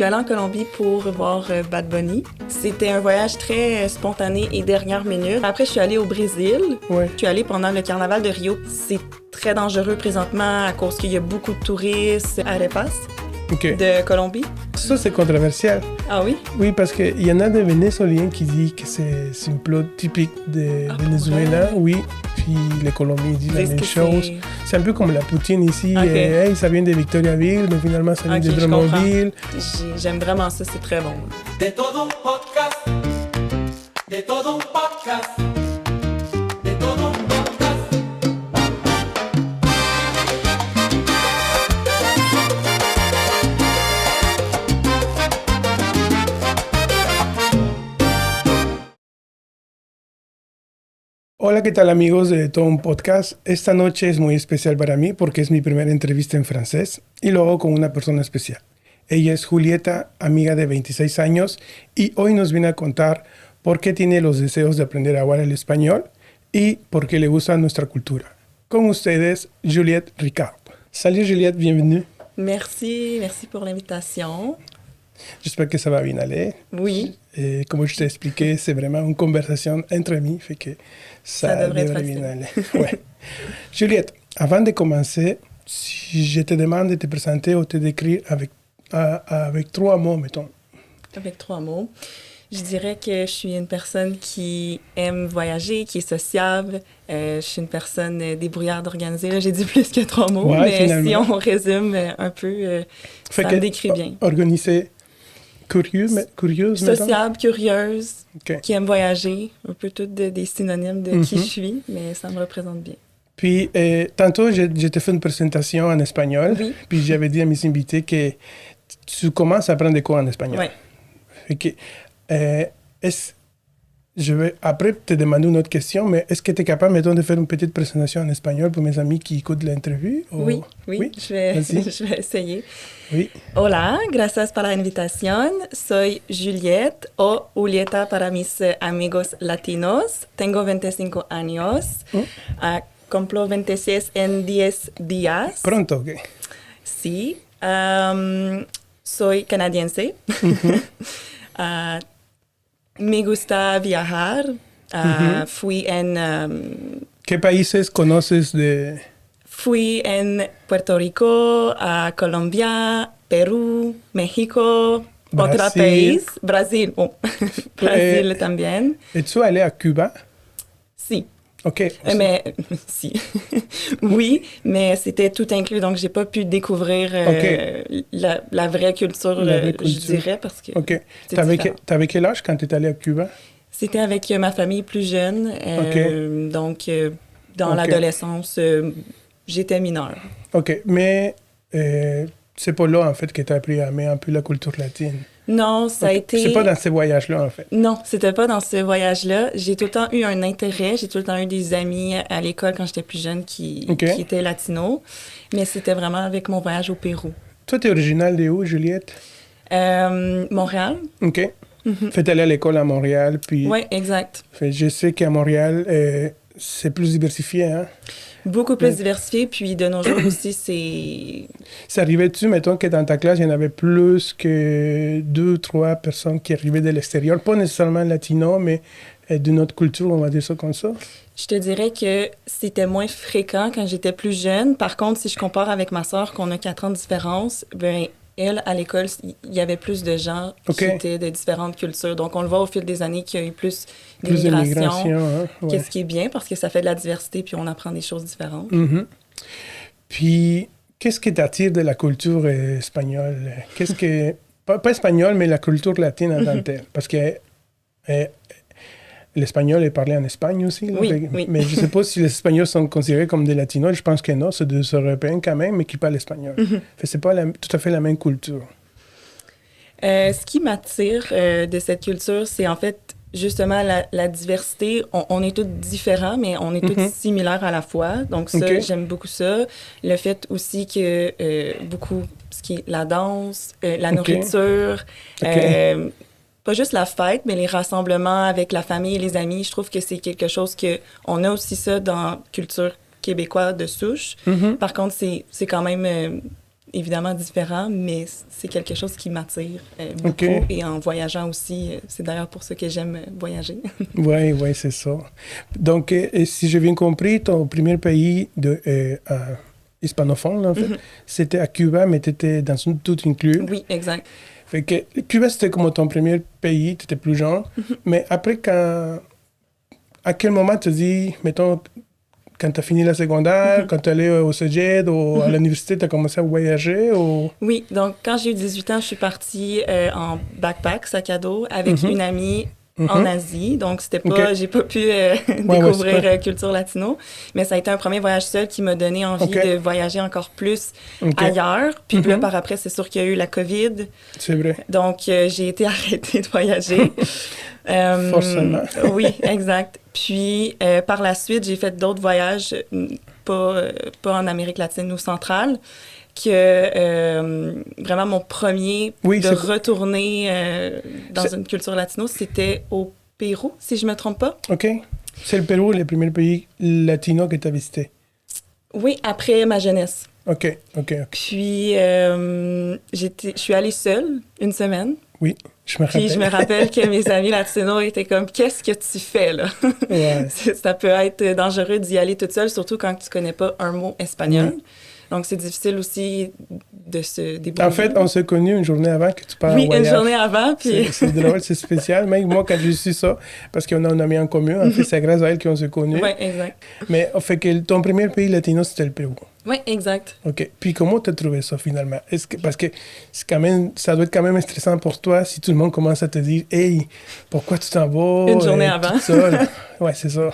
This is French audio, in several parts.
suis allée en Colombie pour voir Bad Bunny. C'était un voyage très spontané et dernière minute. Après, je suis allée au Brésil. Ouais. Je suis allée pendant le carnaval de Rio. C'est très dangereux présentement à cause qu'il y a beaucoup de touristes. Arepas Ok. de Colombie. Ça, c'est controversial. Ah oui? Oui, parce qu'il y en a des Vénézuéliens qui disent que c'est un plat typique de Venezuela. Oui, puis les Colombiens disent la Disent même que chose. C'est un peu comme la poutine ici. Ok. Hey, ça vient de Victoriaville, mais finalement, ça vient Ok, de je Drummondville. J'aime vraiment ça, c'est très bon. De todo un podcast, de todo un podcast, de todo un podcast. Hola, ¿qué tal amigos de todo un podcast? Esta noche es muy especial para mí porque es mi primera entrevista en francés y lo hago con una persona especial. Ella es Julieta, amiga de 26 años y hoy nos viene a contar por qué tiene los deseos de aprender a hablar el español y por qué le gusta nuestra cultura. Con ustedes, Juliette Ricard. Salut Juliette, bienvenue. Merci pour l'invitation. J'espère que ça va bien aller. Oui. Et comme je t'ai expliqué, c'est vraiment une conversation entre amis, fait que ça devrait être bien facile. aller. Ouais. Juliette, avant de commencer, si je te demande de te présenter ou te décrire avec 3 mots, mettons. Avec 3 mots. Je dirais que je suis une personne qui aime voyager, qui est sociable. Je suis une personne débrouillarde, organisée. Là, j'ai dit plus que 3 mots, Ouais, mais finalement. si on résume un peu, Fait ça que me décrit bien. Organisée, curieuse, mettons. Sociable, curieuse, Ok. qui aime voyager. Un peu toutes des synonymes de qui Mhm. je suis, mais ça me représente bien. Puis, tantôt, je t'ai fait une présentation en espagnol. Oui. Puis, j'avais dit à mes invités que tu commences à apprendre des cours en espagnol. Ouais. Fait que, je vais après te demander une autre question, mais est-ce que tu es capable, mettons, de faire une petite présentation en espagnol pour mes amis qui écoutent l'interview? Ou- Oui, je vais, Vas-y. je vais essayer. Oui. Hola, gracias por la invitación. Soy Juliette o Julieta para mis amigos latinos. Tengo 25 años. Cumplo 26 en 10 días. Pronto, ok. Sí. Soy canadiense. Ah, me gusta viajar. Fui ¿Qué países conoces de...? Fui en Puerto Rico, a Colombia, Perú, México, otro Brasil. país, Brasil. Oh. Brasil también. Es-tu allé à Cuba? Si. Ok. Mais si. Oui, mais c'était tout inclus, donc j'ai pas pu découvrir la vraie culture, La vraie je culture. dirais, parce que Ok. c'est T'avais différent. quel âge quand tu es allé à Cuba? C'était avec ma famille plus jeune, donc dans Ok. l'adolescence, j'étais mineure. Ok, mais c'est pas là, en fait, que tu as appris à aimer un peu la culture latine. Non, ça a Ok. été... C'est pas dans ces voyages-là, en fait. Non, c'était pas dans ce voyage-là. J'ai tout le temps eu un intérêt. J'ai tout le temps eu des amis à l'école quand j'étais plus jeune qui étaient latinos. Mais c'était vraiment avec mon voyage au Pérou. Toi, tu es originale de où, Juliette? Montréal. OK. Fait aller à l'école à Montréal, puis... Oui, exact. Fait, je sais qu'à Montréal, c'est plus diversifié, hein? Beaucoup plus diversifié. Puis de nos jours aussi, c'est... Ça arrivait-tu, mettons, que dans ta classe, il y en avait plus que 2 ou 3 personnes qui arrivaient de l'extérieur? Pas nécessairement latino, mais d'une autre culture, on va dire ça comme ça? Je te dirais que c'était moins fréquent quand j'étais plus jeune. Par contre, si je compare avec ma sœur, qu'on a 4 ans de différence, ben elle, à l'école, il y avait plus de gens qui étaient de différentes cultures. Donc, on le voit au fil des années qu'il y a eu plus d'immigration, hein? Ouais. Qu'est-ce qui est bien, parce que ça fait de la diversité, puis on apprend des choses différentes. Mm-hmm. Puis, qu'est-ce qui t'attire de la culture espagnole? Qu'est-ce que... pas espagnole, mais la culture latine en tant que telle. Parce que l'espagnol est parlé en Espagne aussi. Là, oui. Mais je ne sais pas si les Espagnols sont considérés comme des Latinos. Je pense que non, c'est des Européens quand même, mais qui parlent espagnol. Fait, c'est pas tout à fait la même culture. Ce qui m'attire de cette culture, c'est en fait justement la diversité. On est tous différents, mais on est tous similaires à la fois. Donc ça, j'aime beaucoup ça. Le fait aussi que beaucoup, ce qui est la danse, la nourriture... pas juste la fête, mais les rassemblements avec la famille et les amis, je trouve que c'est quelque chose on a aussi ça dans la culture québécoise de souche. Par contre, c'est quand même évidemment différent, mais c'est quelque chose qui m'attire beaucoup. Ok. Et en voyageant aussi, c'est d'ailleurs pour ça que j'aime voyager. Oui, oui, c'est ça. Donc, et si j'ai bien compris, ton premier pays hispanophone, en fait, c'était à Cuba, mais tu étais dans une tout inclus. Oui, exact. Fait que Cuba, c'était comme ton premier pays, tu étais plus jeune. Mais après, à quel moment tu te dis, mettons, quand tu as fini la secondaire, quand tu es allé au cégep ou à l'université, tu as commencé à voyager ou... Oui, donc quand j'ai eu 18 ans, je suis partie en backpack, sac à dos, avec une amie en Asie. Donc, c'était pas, Ok. j'ai pas pu ouais, découvrir super. culture latino, mais ça a été un premier voyage seul qui m'a donné envie Ok. de voyager encore plus Ok. ailleurs. Puis là, par après, c'est sûr qu'il y a eu la COVID. C'est vrai. Donc, j'ai été arrêtée de voyager. Forcément. Oui, exact. Puis, par la suite, j'ai fait d'autres voyages, pas en Amérique latine ou centrale, que vraiment mon premier Oui, de c'est- retourner dans C'est- une culture latino, c'était au Pérou, si je me trompe pas. OK. C'est le Pérou, le premier pays latino que tu as visité. Oui, après ma jeunesse. OK, OK, OK. Puis, je suis allée seule une semaine. Oui, je me rappelle. Puis je me rappelle que mes amis latinos étaient comme « Qu'est-ce que tu fais, là? » Ouais. Ça peut être dangereux d'y aller toute seule, surtout quand tu connais pas un mot espagnol. Oui. Donc, c'est difficile aussi de se débrouiller. En fait, on s'est connus une journée avant que tu pars Oui, en voyage. une journée avant, puis... C'est drôle, c'est spécial. Même moi, quand j'ai su ça, parce qu'on a un ami en commun, en fait, c'est grâce à elle qu'on s'est connus. Oui, exact. Mais fait que ton premier pays latino, c'était le Pérou. Oui, exact. OK. Puis comment tu as trouvé ça finalement? Parce que c'est quand même, ça doit être quand même stressant pour toi si tout le monde commence à te dire « Hey, pourquoi tu t'en vas? » Une journée avant. toute seule. Ouais, c'est ça.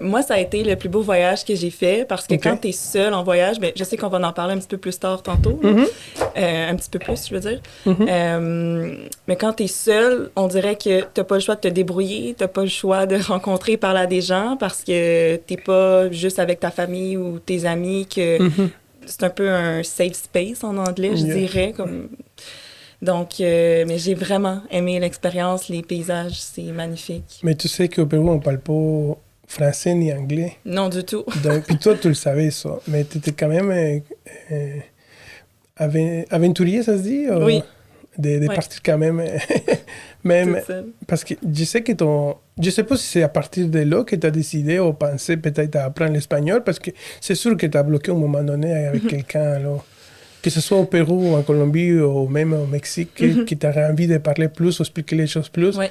Moi, ça a été le plus beau voyage que j'ai fait parce que Ok. quand tu es seul en voyage, ben, je sais qu'on va en parler un petit peu plus tard tantôt, un petit peu plus, je veux dire. Mais quand tu es seul, on dirait que tu pas le choix de te débrouiller, tu pas le choix de rencontrer, parler à des gens parce que tu pas juste avec ta famille ou tes amis, que c'est un peu un safe space en anglais, je Yeah. dirais. Donc, mais j'ai vraiment aimé l'expérience, les paysages, c'est magnifique. Mais tu sais qu'au Pérou, on parle pas français ni anglais. Non, du tout. Donc, puis toi, tu le savais, ça. Mais tu étais quand même aventurier, ça se dit? Oui. De Ouais. partir quand même. Même. Toute seule. Parce que je sais que je sais pas si c'est à partir de là que tu as décidé ou pensé peut-être à apprendre l'espagnol, parce que c'est sûr que tu as bloqué au moment donné avec quelqu'un, là. Que ce soit au Pérou, en Colombie ou même au Mexique, qui t'aurait envie de parler plus ou expliquer les choses plus. Ouais.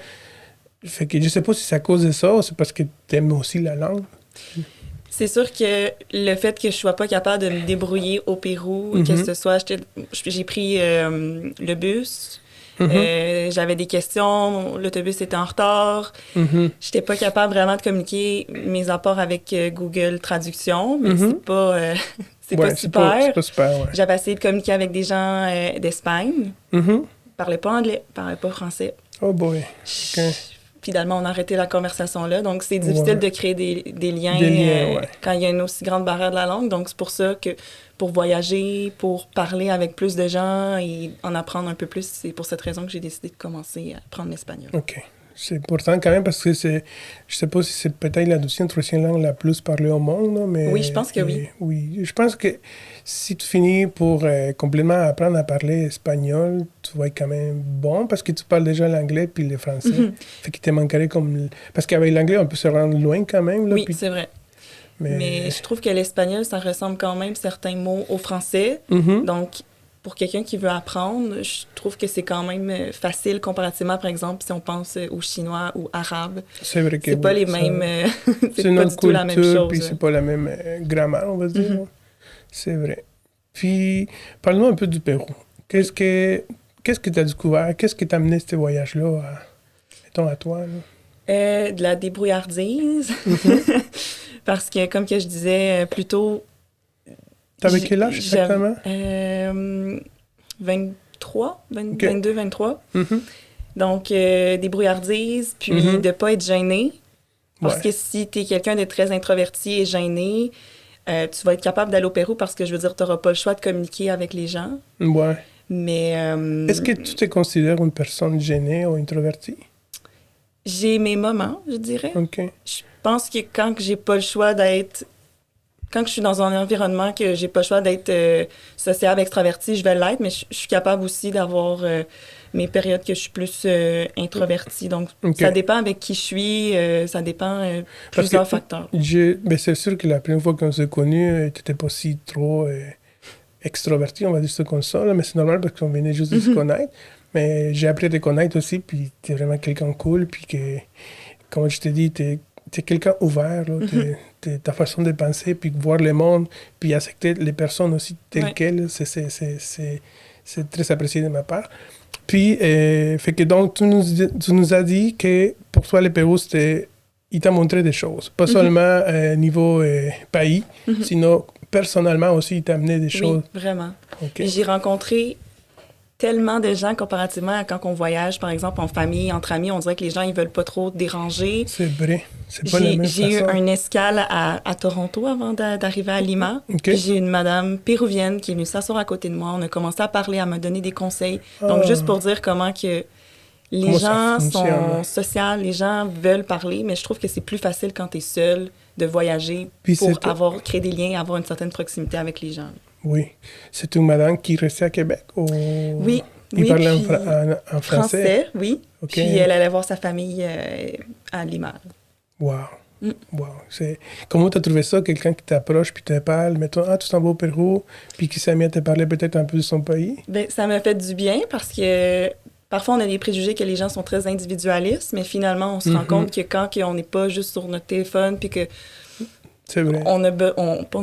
Fait que je sais pas si c'est à cause de ça ou c'est parce que tu aimes aussi la langue. C'est sûr que le fait que je sois pas capable de me débrouiller au Pérou, que ce soit, j'ai pris le bus, j'avais des questions, l'autobus était en retard, j'étais pas capable vraiment de communiquer mes apports avec Google Traduction, mais c'est Ouais, pas super. C'est pas super, ouais. J'avais essayé de communiquer avec des gens d'Espagne, parlais pas anglais, parlais pas français. Oh boy. OK. Finalement, on a arrêté la conversation là. Donc, c'est difficile Ouais. de créer des liens, Ouais. quand il y a une aussi grande barrière de la langue. Donc, c'est pour ça que pour voyager, pour parler avec plus de gens et en apprendre un peu plus, c'est pour cette raison que j'ai décidé de commencer à apprendre l'espagnol. OK. C'est important quand même parce que je sais pas si c'est peut-être la deuxième, troisième langue la plus parlée au monde, là, mais... Oui, je pense que oui. Oui, je pense que si tu finis pour complètement apprendre à parler espagnol, tu vas être quand même bon parce que tu parles déjà l'anglais puis le français. Fait qu'il te manquerait comme... Parce qu'avec l'anglais, on peut se rendre loin quand même. Là, Oui, puis... c'est vrai. Mais je trouve que l'espagnol, ça ressemble quand même certains mots au français. Donc, pour quelqu'un qui veut apprendre, je trouve que c'est quand même facile comparativement, par exemple, si on pense au chinois ou arabe. C'est vrai que C'est pas oui, les ça- mêmes... C'est c'est une pas autre du tout la même culture, chose. puis c'est pas la même grammaire, on va dire. C'est vrai. Puis, parle-nous un peu du Pérou. Qu'est-ce que tu as découvert? Qu'est-ce qui t'a amené ce voyage-là, mettons, à toi? Là? De la débrouillardise. Parce que, comme que je disais plus tôt... T'avais quel âge exactement? 23, Ok. 22, 23. Donc, débrouillardise, puis de pas être gêné. Parce Ouais. que si tu es quelqu'un de très introverti et gêné, tu vas être capable d'aller au Pérou parce que, je veux dire, tu n'auras pas le choix de communiquer avec les gens. Ouais. Mais Est-ce que tu te considères une personne gênée ou introvertie? j'ai mes moments, je dirais. OK. Je pense que quand j'ai pas le choix d'être quand je suis dans un environnement que j'ai pas le choix d'être sociable, extravertie, je vais l'être, mais je suis capable aussi d'avoir mes périodes que je suis plus introvertie. Donc, ça dépend avec qui je suis, ça dépend plusieurs facteurs. Ben c'est sûr que la première fois qu'on s'est connus, tu n'étais pas si trop extroverti, on va dire ça comme ça, là, mais c'est normal parce qu'on venait juste de se connaître. Mais j'ai appris à te connaître aussi, puis tu es vraiment quelqu'un cool, puis que, comme je t'ai dit, tu es quelqu'un ouvert, là, ta façon de penser, puis voir le monde, puis accepter les personnes aussi telles quelles, c'est très apprécié de ma part. Puis, fait que donc, tu nous as dit que pour toi, le Pérou, il t'a montré des choses. Pas seulement niveau pays, sinon personnellement aussi, il t'a amené des choses. Oui, vraiment. Okay. J'ai rencontré tellement de gens comparativement à quand on voyage, par exemple, en famille, entre amis, on dirait que les gens, ils veulent pas trop déranger. C'est vrai. C'est pas la même façon. J'ai eu un escale à Toronto avant d'arriver à Lima. Okay. J'ai une madame péruvienne qui est venue s'asseoir à côté de moi. On a commencé à parler, à me donner des conseils. Donc, juste pour dire comment que les gens sont sociaux, les gens veulent parler, mais je trouve que c'est plus facile quand tu es seul de voyager pour créer des liens, avoir une certaine proximité avec les gens. Oui. C'est une madame qui restait à Québec? Ou... Oui. Il parlait en français? Oui. Okay. Puis elle allait voir sa famille à Lima. Wow. Wow. Comment tu as trouvé ça? Quelqu'un qui t'approche puis te parle, mettons, tu t'en vas au Pérou, puis qui s'est mis à te parler peut-être un peu de son pays? Bien, ça m'a fait du bien parce que parfois on a des préjugés que les gens sont très individualistes, mais finalement on se rend compte que quand on n'est pas juste sur notre téléphone puis que c'est vrai. On a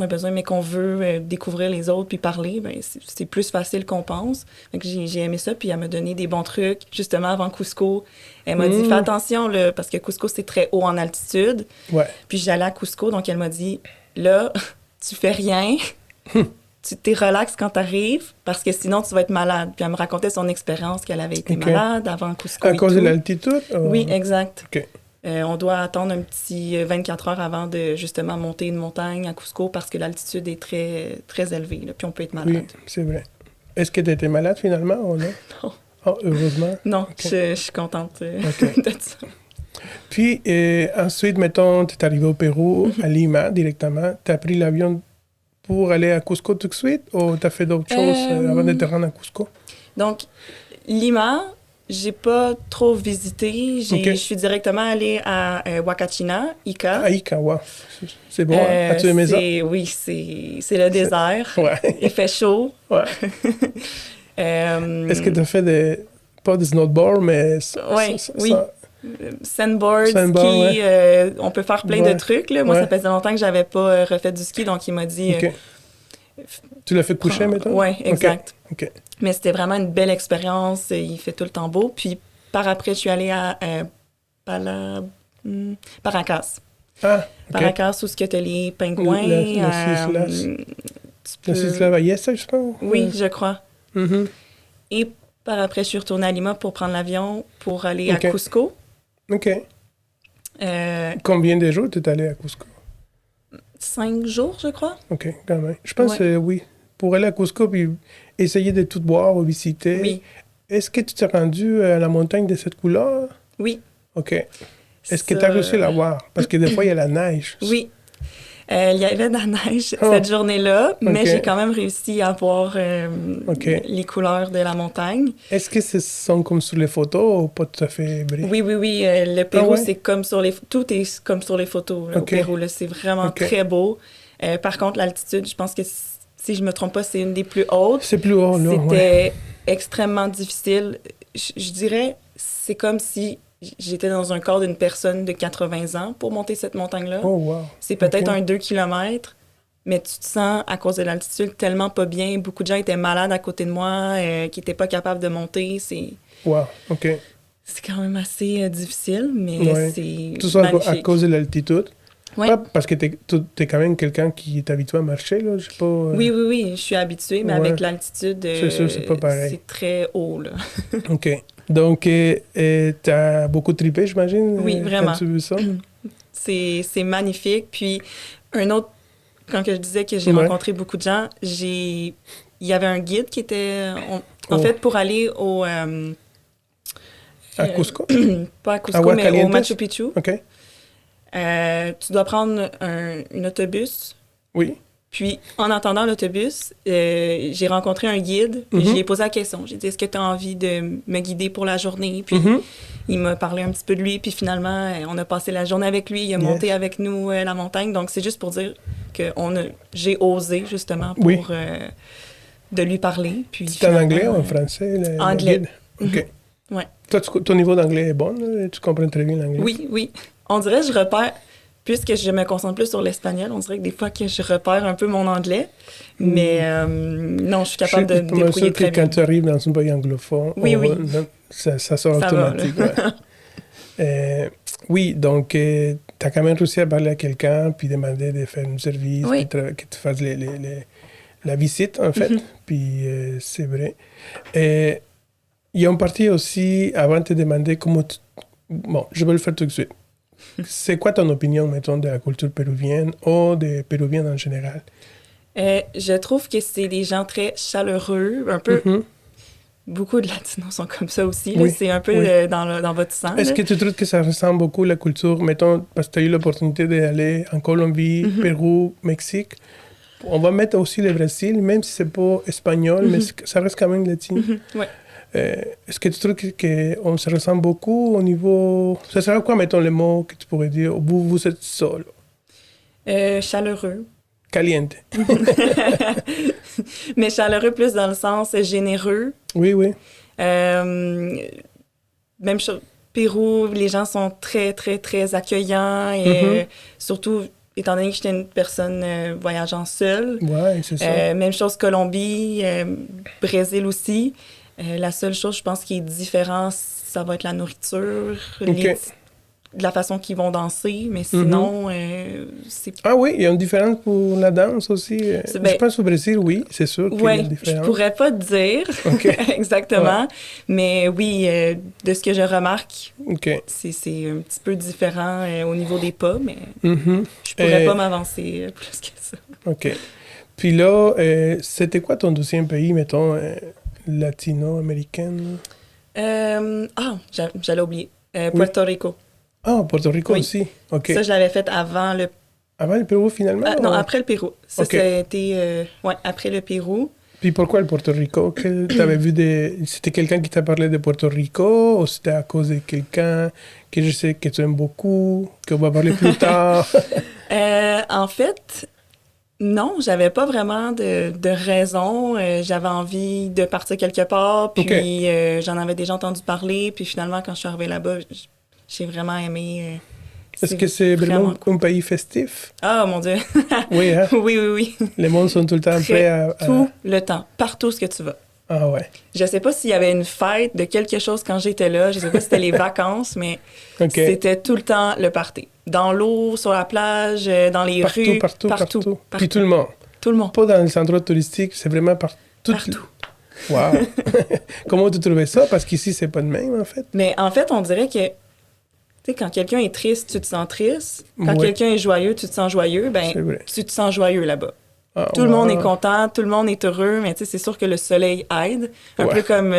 besoin, mais qu'on veut découvrir les autres puis parler, ben c'est plus facile qu'on pense. Donc j'ai aimé ça, puis elle m'a donné des bons trucs. Justement, avant Cusco, elle m'a dit, fais attention, là, parce que Cusco, c'est très haut en altitude. Ouais. Puis j'allais à Cusco, donc elle m'a dit, là, tu fais rien, tu t'es relax quand t'arrives, parce que sinon, tu vas être malade. Puis elle me racontait son expérience, qu'elle avait été malade avant Cusco. À cause de l'altitude? Oui, exact. OK. On doit attendre un petit 24 heures avant de justement monter une montagne à Cusco parce que l'altitude est très, très élevée, là, puis on peut être malade. Oui, c'est vrai. Est-ce que tu étais malade finalement ou non? Non. Oh, heureusement. Non, okay. je suis contente de ça. Puis ensuite, mettons, tu es arrivé au Pérou, à Lima directement. Tu as pris l'avion pour aller à Cusco tout de suite ou tu as fait d'autres choses avant de te rendre à Cusco? Donc, Lima... J'ai pas trop visité. Je suis directement allée à Huacachina, Ica. Ah, Ica, wow. C'est bon, hein? As-tu aimé ça? Oui, c'est le désert. Ouais. Il fait chaud. Ouais. Est-ce que tu as fait pas de snowboard, mais... Oui. Sandboard, ski, on peut faire plein de trucs. Là. Moi, ça faisait longtemps que j'avais pas refait du ski, donc il m'a dit... Tu l'as fait coucher, mettons? Oui, exact. OK. Mais c'était vraiment une belle expérience. Il fait tout le temps beau. Puis par après, je suis allée à Paracas. Ah, OK. Paracas, où tu as les pingouins. La Isla Ballesta, je pense? Oui, je crois. Et par après, je suis retournée à Lima pour prendre l'avion pour aller à Cusco. OK. Combien de jours tu es allé à Cusco? 5 jours, je crois. OK, quand même. Je pense que oui. Pour aller à Cusco puis essayer de tout voir ou visiter. Oui. Est-ce que tu t'es rendu à la montagne de cette couleur? Oui. OK. Est-ce que tu as réussi à la voir? Parce que des fois, il y a la neige. Oui. Il y avait de la neige cette journée-là, mais j'ai quand même réussi à voir les couleurs de la montagne. Est-ce que ce sont comme sur les photos ou pas tout à fait vrai? Oui. Le Pérou, c'est comme sur les... Tout est comme sur les photos au Pérou. Là. C'est vraiment très beau. Par contre, l'altitude, je pense que si je me trompe pas, c'est une des plus hautes. C'est plus haut, là. C'était extrêmement difficile. Je dirais, c'est comme si j'étais dans un corps d'une personne de 80 ans pour monter cette montagne-là. Oh, wow. C'est peut-être un 2 km, mais tu te sens, à cause de l'altitude, tellement pas bien. Beaucoup de gens étaient malades à côté de moi, qui n'étaient pas capables de monter. Wow, OK. C'est quand même assez difficile, mais c'est tout ça magnifique. À cause de l'altitude? Oui. Pas parce que t'es quand même quelqu'un qui est habitué à marcher, là, je sais pas... Oui, je suis habituée, mais avec l'altitude, c'est sûr, c'est pas pareil. C'est très haut, là. OK. Donc, t'as beaucoup trippé, j'imagine? Oui, vraiment. Quand tu veux ça? C'est magnifique. Puis, un autre, quand je disais que j'ai rencontré beaucoup de gens, il y avait un guide qui était... En fait, pour aller au... à Cusco? Pas à Cusco, mais au Machu Picchu. OK. Tu dois prendre un autobus Oui. Puis, en attendant l'autobus, j'ai rencontré un guide, puis je lui ai posé la question. J'ai dit, est-ce que tu as envie de me guider pour la journée? Puis, il m'a parlé un petit peu de lui, puis finalement, on a passé la journée avec lui. Il a monté avec nous la montagne. Donc, c'est juste pour dire que j'ai osé, justement, pour de lui parler. C'est en anglais ou en français? Anglais. OK. Ouais. Toi, ton niveau d'anglais est bon? Là? Tu comprends très bien l'anglais? Oui, oui. On dirait que je repère... Puisque je me concentre plus sur l'espagnol, on dirait que des fois que je repère un peu mon anglais. Mais non, je suis capable de me débrouiller très bien. Quand tu arrives dans un pays anglophone, ça sort automatique. Oui, donc tu as quand même réussi à parler à quelqu'un, puis demander de faire un service, puis que tu fasses la visite, en fait. Puis c'est vrai. Il y a une partie aussi, avant de te demander comment... Bon, je vais le faire tout de suite. C'est quoi ton opinion, mettons, de la culture péruvienne ou des Péruviens en général? Je trouve que c'est des gens très chaleureux, un peu... Beaucoup de Latinos sont comme ça aussi. Là, c'est un peu dans votre sang. Est-ce que tu trouves que ça ressemble beaucoup à la culture, mettons, parce que tu as eu l'opportunité d'aller en Colombie, Pérou, Mexique? On va mettre aussi le Brésil, même si c'est pas espagnol, mais ça reste quand même latin. Oui. Est-ce que tu trouves qu'on se ressemble beaucoup au niveau... Ça serait quoi, mettons, le mot que tu pourrais dire? Vous êtes seul. Chaleureux. Caliente. Mais chaleureux plus dans le sens généreux. Oui, oui. Même chose. Pérou, les gens sont très, très, très accueillants. Et surtout, étant donné que j'étais une personne voyageant seule. Oui, c'est ça. Même chose Colombie, Brésil aussi. La seule chose, je pense, qui est différente, ça va être la nourriture, de la façon qu'ils vont danser, mais sinon, c'est... Ah oui, il y a une différence pour la danse aussi. Je pense au Brésil, oui, c'est sûr qu'il y a une différence. Je pourrais pas te dire exactement, mais oui, de ce que je remarque, c'est un petit peu différent au niveau des pas, mais je pourrais pas m'avancer plus que ça. OK. Puis là, c'était quoi ton deuxième pays, mettons, latino-américain? J'allais oublier. Puerto Rico. Ah, Porto Rico aussi. OK. Ça, je l'avais fait avant le... Avant le Pérou, finalement? Non, après le Pérou. Ça a été... après le Pérou. Puis pourquoi le Porto Rico? T'avais vu C'était quelqu'un qui t'a parlé de Porto Rico ou c'était à cause de quelqu'un que je sais que tu aimes beaucoup, qu'on va parler plus tard? En fait... Non, j'avais pas vraiment de raison. J'avais envie de partir quelque part, puis j'en avais déjà entendu parler. Puis finalement, quand je suis arrivée là-bas, j'ai vraiment aimé. Est-ce que c'est vraiment un pays festif? Ah, mon Dieu! Oui, hein? Oui. Les mondes sont tout le temps prêts à... Tout le temps, partout ce que tu vas. Ah ouais. Je sais pas s'il y avait une fête de quelque chose quand j'étais là. Je sais pas si c'était les vacances, mais c'était tout le temps le party. Dans l'eau, sur la plage, dans les rues. Partout. Puis tout le monde. Tout le monde. Pas dans les endroits touristiques, c'est vraiment partout. Wow. Comment tu trouvais ça? Parce qu'ici, c'est pas de même, en fait. Mais en fait, on dirait que, tu sais, quand quelqu'un est triste, tu te sens triste. Quand quelqu'un est joyeux, tu te sens joyeux. Ben, tu te sens joyeux là-bas. Tout le monde est content, tout le monde est heureux, mais tu sais, c'est sûr que le soleil aide. Un peu comme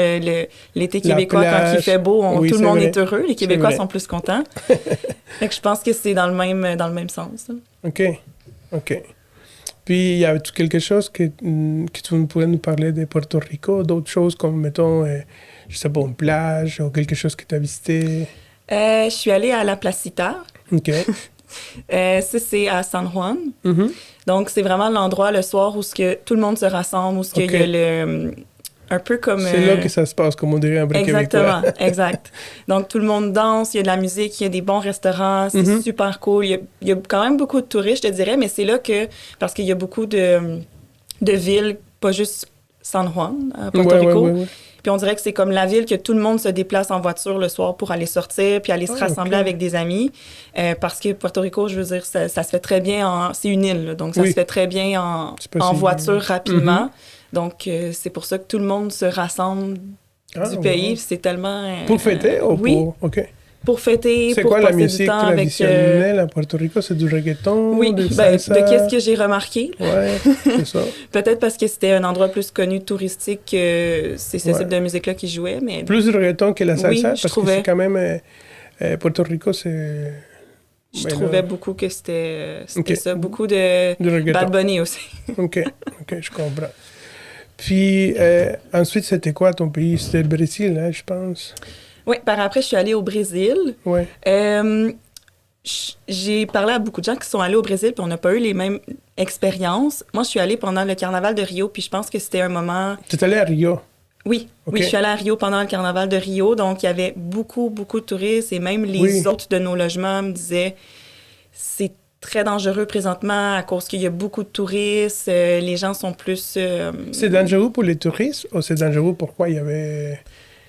l'été québécois, quand il fait beau, tout le monde est heureux. Les Québécois sont plus contents. Fait que je pense que c'est dans le même sens. Là. OK. Puis, y a-tu quelque chose que tu pourrais nous parler de Porto Rico? D'autres choses comme, mettons, je sais pas, une plage ou quelque chose que tu as visité? Je suis allée à La Placita. OK. Ça, c'est à San Juan. Donc, c'est vraiment l'endroit le soir où tout le monde se rassemble, où il y a le... Un peu comme... C'est là que ça se passe, comme on dirait un vrai Exactement, Québécois. Exact. Donc, tout le monde danse, il y a de la musique, il y a des bons restaurants, c'est super cool. Il y a quand même beaucoup de touristes, je te dirais, mais c'est là que... Parce qu'il y a beaucoup de villes, pas juste San Juan, à Porto Rico. Ouais. Puis on dirait que c'est comme la ville que tout le monde se déplace en voiture le soir pour aller sortir, puis aller se rassembler avec des amis. Parce que Porto Rico, je veux dire, ça se fait très bien c'est une île, là, donc ça se fait très bien en voiture rapidement. Donc c'est pour ça que tout le monde se rassemble du pays. C'est tellement... pour fêter ou pour... OK. Pour fêter, c'est pour quoi passer la musique du temps traditionnelle à Porto Rico? C'est du reggaeton, de salsa? De qu'est-ce que j'ai remarqué. Ouais, c'est ça. Peut-être parce que c'était un endroit plus connu touristique que c'est ce type de musique-là qui jouait, mais... Plus de reggaeton que la salsa, parce que c'est quand même... Porto Rico, c'est je Ben trouvais là, beaucoup que c'était Ok. ça. Beaucoup de de reggaeton. Bad Bunny aussi. OK, je comprends. Puis ensuite, c'était quoi ton pays? C'était le Brésil, hein, je pense. Oui, par après, je suis allée au Brésil. Ouais. J'ai parlé à beaucoup de gens qui sont allés au Brésil, puis on n'a pas eu les mêmes expériences. Moi, je suis allée pendant le carnaval de Rio, puis je pense que c'était un moment... Tu es allé à Rio. Oui, Ok. oui, je suis allée à Rio pendant le carnaval de Rio, donc il y avait beaucoup, beaucoup de touristes, et même les Oui. hôtes de nos logements me disaient c'est très dangereux présentement à cause qu'il y a beaucoup de touristes, les gens sont plus... C'est dangereux pour les touristes ou c'est dangereux pourquoi il y avait...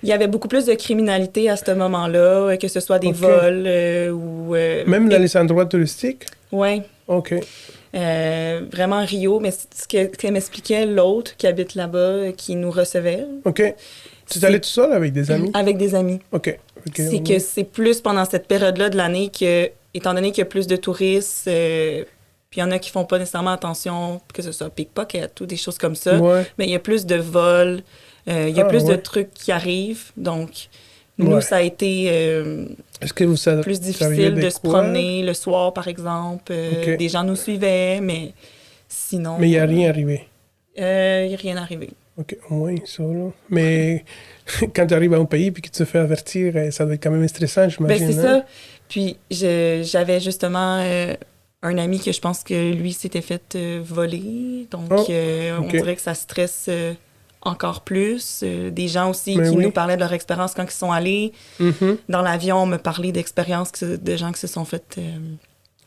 Il y avait beaucoup plus de criminalité à ce moment-là, que ce soit des Ok. vols ou... Même dans les endroits touristiques? Oui. OK. Vraiment Rio, mais ce que m'expliquait l'autre qui habite là-bas, qui nous recevait, OK. Tu es allé tout seul avec des amis? avec des amis. OK. C'est que c'est plus pendant cette période-là de l'année que, étant donné qu'il y a plus de touristes, puis il y en a qui font pas nécessairement attention, que ce soit pickpocket ou des choses comme ça, Ouais. mais il y a plus de vols, il y a plus de ouais. trucs qui arrivent, donc nous, Ouais. ça a été Est-ce que vous savez plus difficile de se quoi? promener le soir, par exemple. Ok. Des gens nous suivaient, mais sinon... Mais il n'y a rien arrivé. Il n'y a rien arrivé. OK, au moins ça, là. Mais quand tu arrives à un pays et que tu te fais avertir, ça doit être quand même stressant, Ben, j'imagine. c'est ça. Puis j'avais justement un ami que je pense que lui s'était fait voler. Donc, Oh, on ok. dirait que ça stresse encore plus. Des gens aussi Ben qui oui. nous parlaient de leur expérience quand ils sont allés. Mhm. Dans l'avion, on me parlait d'expériences de gens qui se sont fait...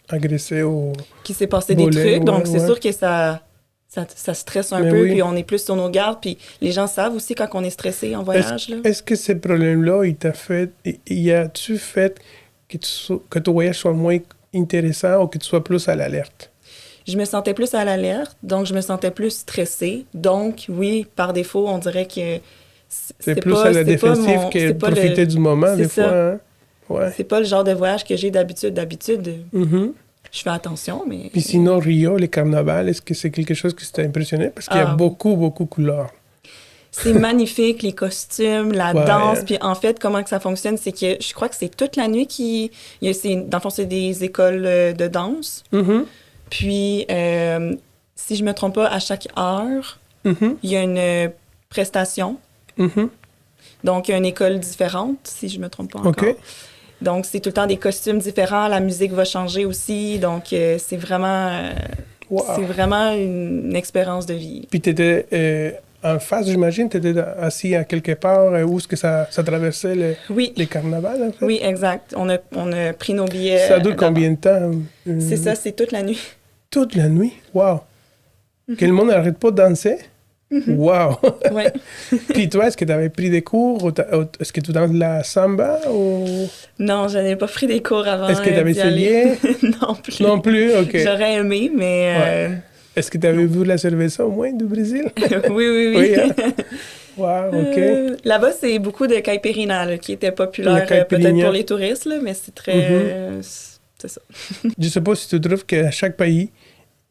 Agressé ou... qui s'est passé Voler, des trucs. ouais, Donc, c'est ouais. sûr que ça stresse un Mais peu. oui. Puis on est plus sur nos gardes. Puis les gens savent aussi quand on est stressé en voyage. Là. Est-ce que ce problème-là, il a-tu fait que ton voyage soit moins intéressant ou que tu sois plus à l'alerte? Je me sentais plus à l'alerte, donc je me sentais plus stressée. Donc, oui, par défaut, on dirait que C'est plus à la défensive que profiter du moment, des ça. fois. Hein? Ouais. C'est pas le genre de voyage que j'ai d'habitude. D'habitude, Mhm. je fais attention, mais... Puis sinon, Rio, les carnavals, est-ce que c'est quelque chose qui t'a impressionné? Parce qu'il y a beaucoup, beaucoup de couleurs. C'est magnifique, les costumes, la Ouais. danse. Puis en fait, comment que ça fonctionne, c'est que je crois que c'est toute la nuit dans le fond, c'est des écoles de danse. Mhm. Puis, si je me trompe pas, à chaque heure, Mhm. il y a une prestation. Mhm. Donc, il y a une école différente, si je me trompe pas encore. OK. Donc, c'est tout le temps des costumes différents. La musique va changer aussi. Donc, c'est vraiment une expérience de vie. Puis tu étais en face, j'imagine, tu étais assis à quelque part où est-ce que ça traversait Oui. les carnavals, en fait? Oui, exact. On a pris nos billets. Ça dure combien de temps? C'est ça, c'est toute la nuit. Toute la nuit? Wow! Que le monde n'arrête pas de danser? Wow! Oui. Puis toi, est-ce que tu avais pris des cours? Est-ce que tu danses la samba? Ou... Non, je n'ai pas pris des cours avant. Est-ce que tu avais essayé? Non plus. Non plus? OK. J'aurais aimé, mais... Est-ce que tu avais vu la cerveza au moins du Brésil? Oui. Oui, hein? Wow, OK. Là-bas, c'est beaucoup de caipirinha là, qui était populaire La caipirinha. peut-être pour les touristes, là, mais c'est très... c'est ça. Je sais pas si tu trouves qu'à chaque pays,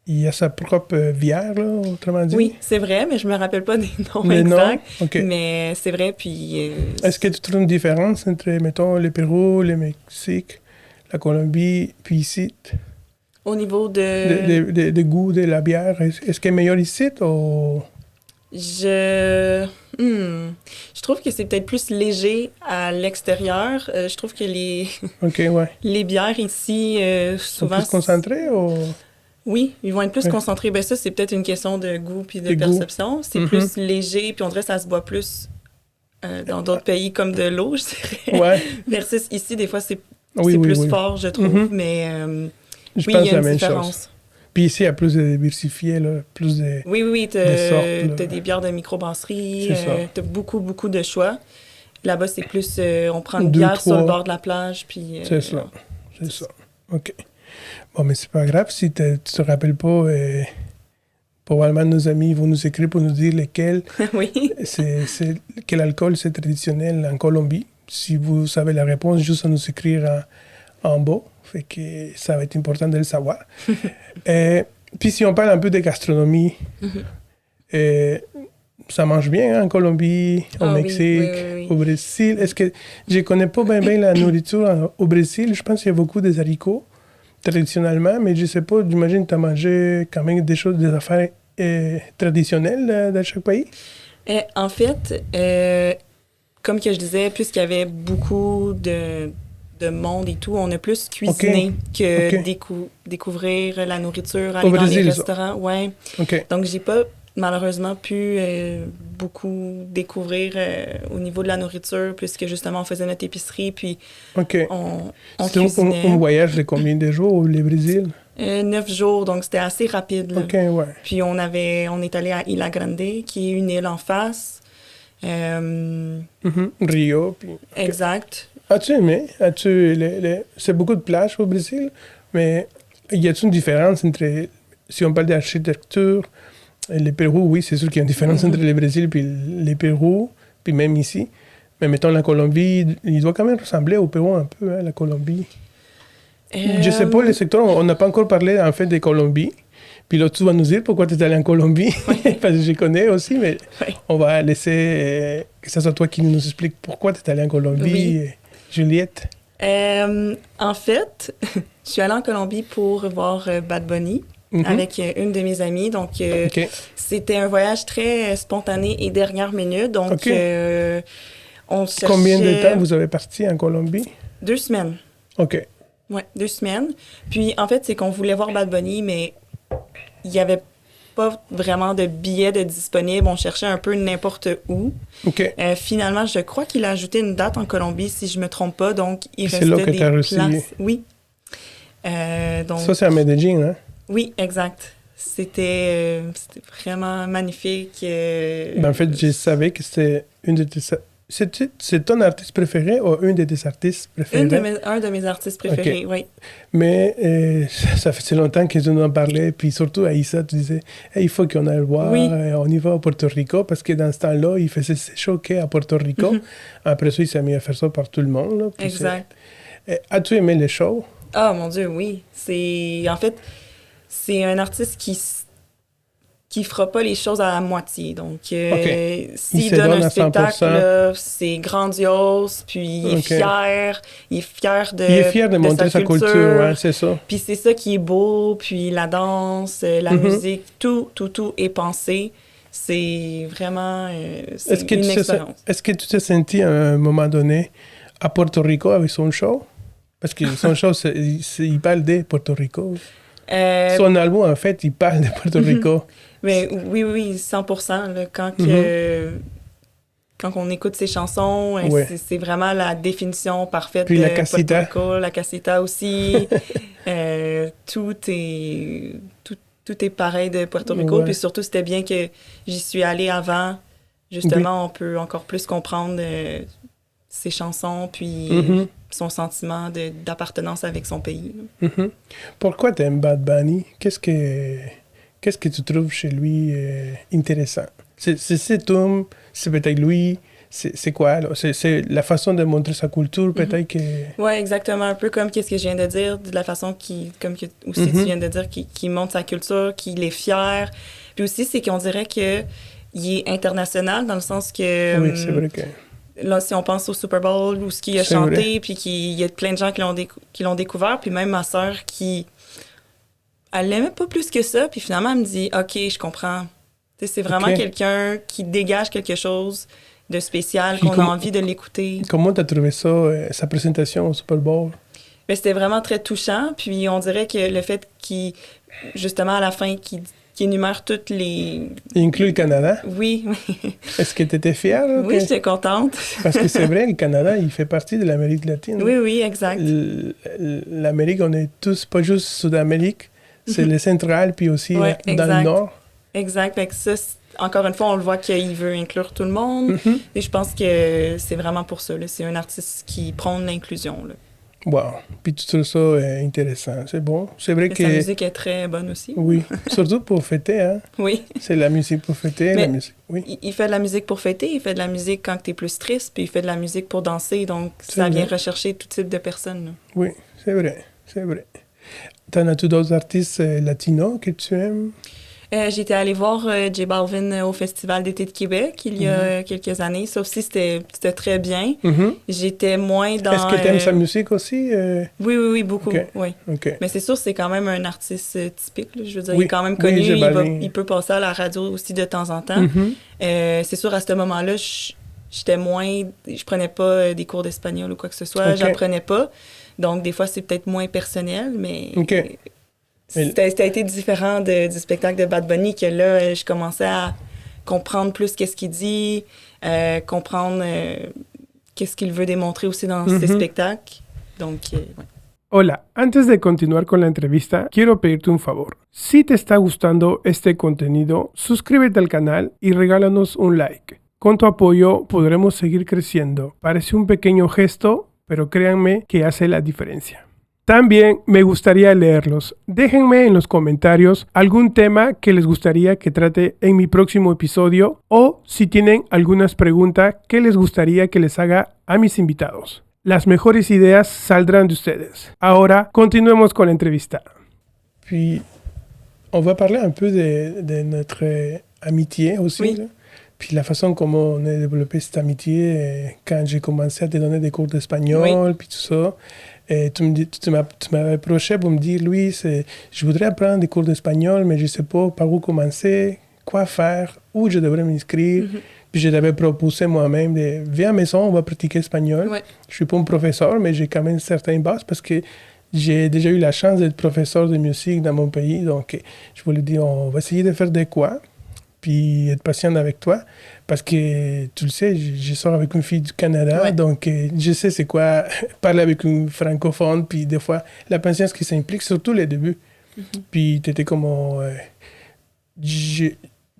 il y a sa propre bière, là, autrement dit. Oui, c'est vrai, mais je me rappelle pas des noms Les noms? exacts. OK. Mais c'est vrai, puis... Est-ce que tu trouves une différence entre, mettons, le Pérou, le Mexique, la Colombie, puis ici, au niveau de... de goût de la bière, est-ce qu'elle est meilleure ici ou... Je trouve que c'est peut-être plus léger à l'extérieur. Je trouve que OK, ouais. les bières ici, Sont souvent... plus concentrées ou... Oui, ils vont être plus Ouais. concentrés. Ben ça, c'est peut-être une question de goût puis de De goût. perception. C'est plus léger, puis on dirait que ça se boit plus dans d'autres pays comme de l'eau, je dirais. Ouais. Versus ici, des fois, c'est Oui, oui, plus oui. fort, je trouve. Mhm. Mais Je oui, pense il y a la une même différence. chose. Puis ici, il y a plus de diversifié, là, plus de... Oui, Des sortes, là. t'as des bières de microbrasserie, C'est ça. t'as beaucoup, beaucoup de choix. Là-bas, c'est plus, on prend une Deux, bière sur le trois. bord de la plage, puis... C'est ça. C'est ça. OK. Bon, mais c'est pas grave si tu te rappelles pas. Probablement, nos amis vont nous écrire pour nous dire lesquels. oui. Quel alcool c'est traditionnel en Colombie. Si vous savez la réponse, juste à nous écrire en bas. Fait que ça va être important de le savoir. Puis si on parle un peu de gastronomie, ça mange bien hein, en Colombie, au Ah oui, Mexique, oui. au Brésil. Est-ce que je connais pas bien la nourriture au Brésil? Je pense qu'il y a beaucoup des haricots. traditionnellement, mais je sais pas, j'imagine que tu as mangé quand même des affaires traditionnelles dans chaque pays? En fait, comme que je disais, puisqu'il y avait beaucoup de monde et tout, on a plus cuisiné que découvrir la nourriture, aller dans les restaurants. Ouais. Donc, j'ai pas malheureusement pu beaucoup découvrir au niveau de la nourriture, puisque justement, on faisait notre épicerie, puis on cuisinait. C'était un voyage de combien de jours au Brésil? 9 jours, donc c'était assez rapide. Là. Ouais. Puis on est allé à Ilha Grande, qui est une île en face. Rio. Puis... Exact. As-tu aimé? C'est beaucoup de plages au Brésil, mais y a-t-il une différence entre, si on parle d'architecture, le Pérou, oui, c'est sûr qu'il y a une différence entre le Brésil et le Pérou, puis même ici. Mais mettons la Colombie, il doit quand même ressembler au Pérou un peu, hein, la Colombie. Je sais pas, le secteur, on n'a pas encore parlé en fait de Colombie. Puis là, tu vas nous dire pourquoi tu es allé en Colombie, parce que je connais aussi, mais on va laisser que ce soit toi qui nous explique pourquoi tu es allé en Colombie, Juliette. En fait, je suis allée en Colombie pour voir Bad Bunny avec une de mes amies. Donc, c'était un voyage très spontané et dernière minute. Donc, on cherchait... Combien de temps vous avez parti en Colombie? 2 semaines. OK. Oui, 2 semaines. Puis, en fait, c'est qu'on voulait voir Bad Bunny, mais il n'y avait pas vraiment de billets de disponibles. On cherchait un peu n'importe où. Finalement, je crois qu'il a ajouté une date en Colombie, si je ne me trompe pas. Donc, il restait là que des places. Oui. Donc... Ça, c'est à Medellín, hein? Oui, exact. C'était vraiment magnifique. En fait, je savais que c'était une de tes... C'est ton artiste préféré ou un de tes artistes préférés? Un de mes artistes préférés, oui. Mais ça fait longtemps que je nous en parlais, puis surtout à Issa, tu disais il faut qu'on aille le voir, on y va à Porto Rico, parce que dans ce temps-là, il faisait choquer à Porto Rico. Après ça, il s'est mis à faire ça par tout le monde. Là, exact. As-tu aimé les shows? Ah, mon Dieu, oui. En fait, c'est un artiste qui fera pas les choses à la moitié. Donc, s'il donne un spectacle, c'est grandiose, puis il est fier. Il est fier de montrer sa culture, ouais, c'est ça. Puis c'est ça qui est beau, puis la danse, la musique, tout est pensé. C'est vraiment une expérience. Est-ce que tu t'es senti à un moment donné à Porto Rico avec son show? Parce que son show, il parle de Porto Rico. Son album, en fait, il parle de Porto Rico. Mais oui, 100%. Là, quand on écoute ses chansons, c'est vraiment la définition parfaite de Porto Rico. La casita aussi. Tout est pareil de Porto Rico. Puis surtout, c'était bien que j'y suis allée avant. Justement, on peut encore plus comprendre ses chansons, puis son sentiment d'appartenance avec son pays. Pourquoi tu aimes Bad Bunny? Qu'est-ce que tu trouves chez lui intéressant? C'est cet homme, c'est peut-être lui, c'est quoi? Là? C'est la façon de montrer sa culture, peut-être que... Oui, exactement. Un peu comme qu'est-ce que je viens de dire, de la façon comme que aussi tu viens de dire, qui montre sa culture, qu'il est fier. Puis aussi, c'est qu'on dirait qu'il est international, dans le sens que... Oui, c'est vrai que... Là, si on pense au Super Bowl, où ce qu'il a chanté, puis qu'il y a plein de gens qui l'ont découvert, puis même ma sœur elle l'aimait pas plus que ça, puis finalement, elle me dit « OK, je comprends. » C'est vraiment quelqu'un qui dégage quelque chose de spécial, qu'on a envie de l'écouter. Comment tu as trouvé ça, sa présentation au Super Bowl? Bien, c'était vraiment très touchant, puis on dirait que le fait justement, à la fin, qu'il énumère toutes les... Il inclut le Canada? Oui. Est-ce que tu étais fière? Là, oui, j'étais contente. Parce que c'est vrai, le Canada, il fait partie de l'Amérique latine. Oui, exact. L'Amérique, on est tous, pas juste Sud-Amérique, c'est le central, puis aussi dans le nord. Exact. Fait que ça, encore une fois, on le voit qu'il veut inclure tout le monde. Et je pense que c'est vraiment pour ça. Là. C'est un artiste qui prône l'inclusion. Là. Wow. Puis tu trouves ça intéressant. C'est bon. C'est vrai que... Sa musique est très bonne aussi. Oui. Surtout pour fêter, hein? Oui. C'est la musique pour fêter. Mais la musique. Oui. Il fait de la musique pour fêter, il fait de la musique quand tu es plus triste, puis il fait de la musique pour danser. Donc, ça vient rechercher tout type de personnes. Là. Oui, c'est vrai. T'en as-tu d'autres artistes latinos que tu aimes? J'étais allée voir J Balvin au Festival d'été de Québec il y a quelques années. Ça aussi, c'était très bien. J'étais moins dans... Est-ce que tu aimes sa musique aussi? Oui, beaucoup. Ok. Oui. Ok. Mais c'est sûr, c'est quand même un artiste typique. Là. Je veux dire, Oui. il est quand même connu. Oui, J Balvin. Il peut passer à la radio aussi de temps en temps. C'est sûr, à ce moment-là, j'étais moins... Je prenais pas des cours d'espagnol ou quoi que ce soit. Ok. J'apprenais pas. Donc, des fois, c'est peut-être moins personnel, mais... Ok. Ça a été différent du spectacle de Bad Bunny que là, je commençais à comprendre plus qu'est-ce qu'il dit, comprendre qu'est-ce qu'il veut démontrer aussi dans ses spectacles. Donc, ouais. Hola, antes de continuar con la entrevista, quiero pedirte un favor. Si te está gustando este contenido, suscríbete al canal y regálanos un like. Con tu apoyo podremos seguir creciendo. Parece un pequeño gesto, pero créanme que hace la diferencia. También me gustaría leerlos. Déjenme en los comentarios algún tema que les gustaría que trate en mi próximo episodio o si tienen algunas preguntas que les gustaría que les haga a mis invitados. Las mejores ideas saldrán de ustedes. Ahora, continuemos con la entrevista. Puis, on va parler un peu de notre amitié aussi. Oui. Là. Puis la façon comment on a développé cette amitié quand j'ai commencé à te donner des cours d'espagnol, puis tout ça. Et tu m'avais approché pour me dire, Louis, je voudrais apprendre des cours d'espagnol, mais je ne sais pas par où commencer, quoi faire, où je devrais m'inscrire. Puis je t'avais proposé moi-même, viens à la maison, on va pratiquer espagnol. Ouais. Je ne suis pas un professeur, mais j'ai quand même certaines bases parce que j'ai déjà eu la chance d'être professeur de musique dans mon pays. Donc, je voulais dire, on va essayer de faire des quoi, puis être patient avec toi. Parce que, tu le sais, je sors avec une fille du Canada, Ouais. donc je sais c'est quoi parler avec une francophone, puis des fois, la patience qui s'implique, surtout les débuts. Puis, tu étais comme...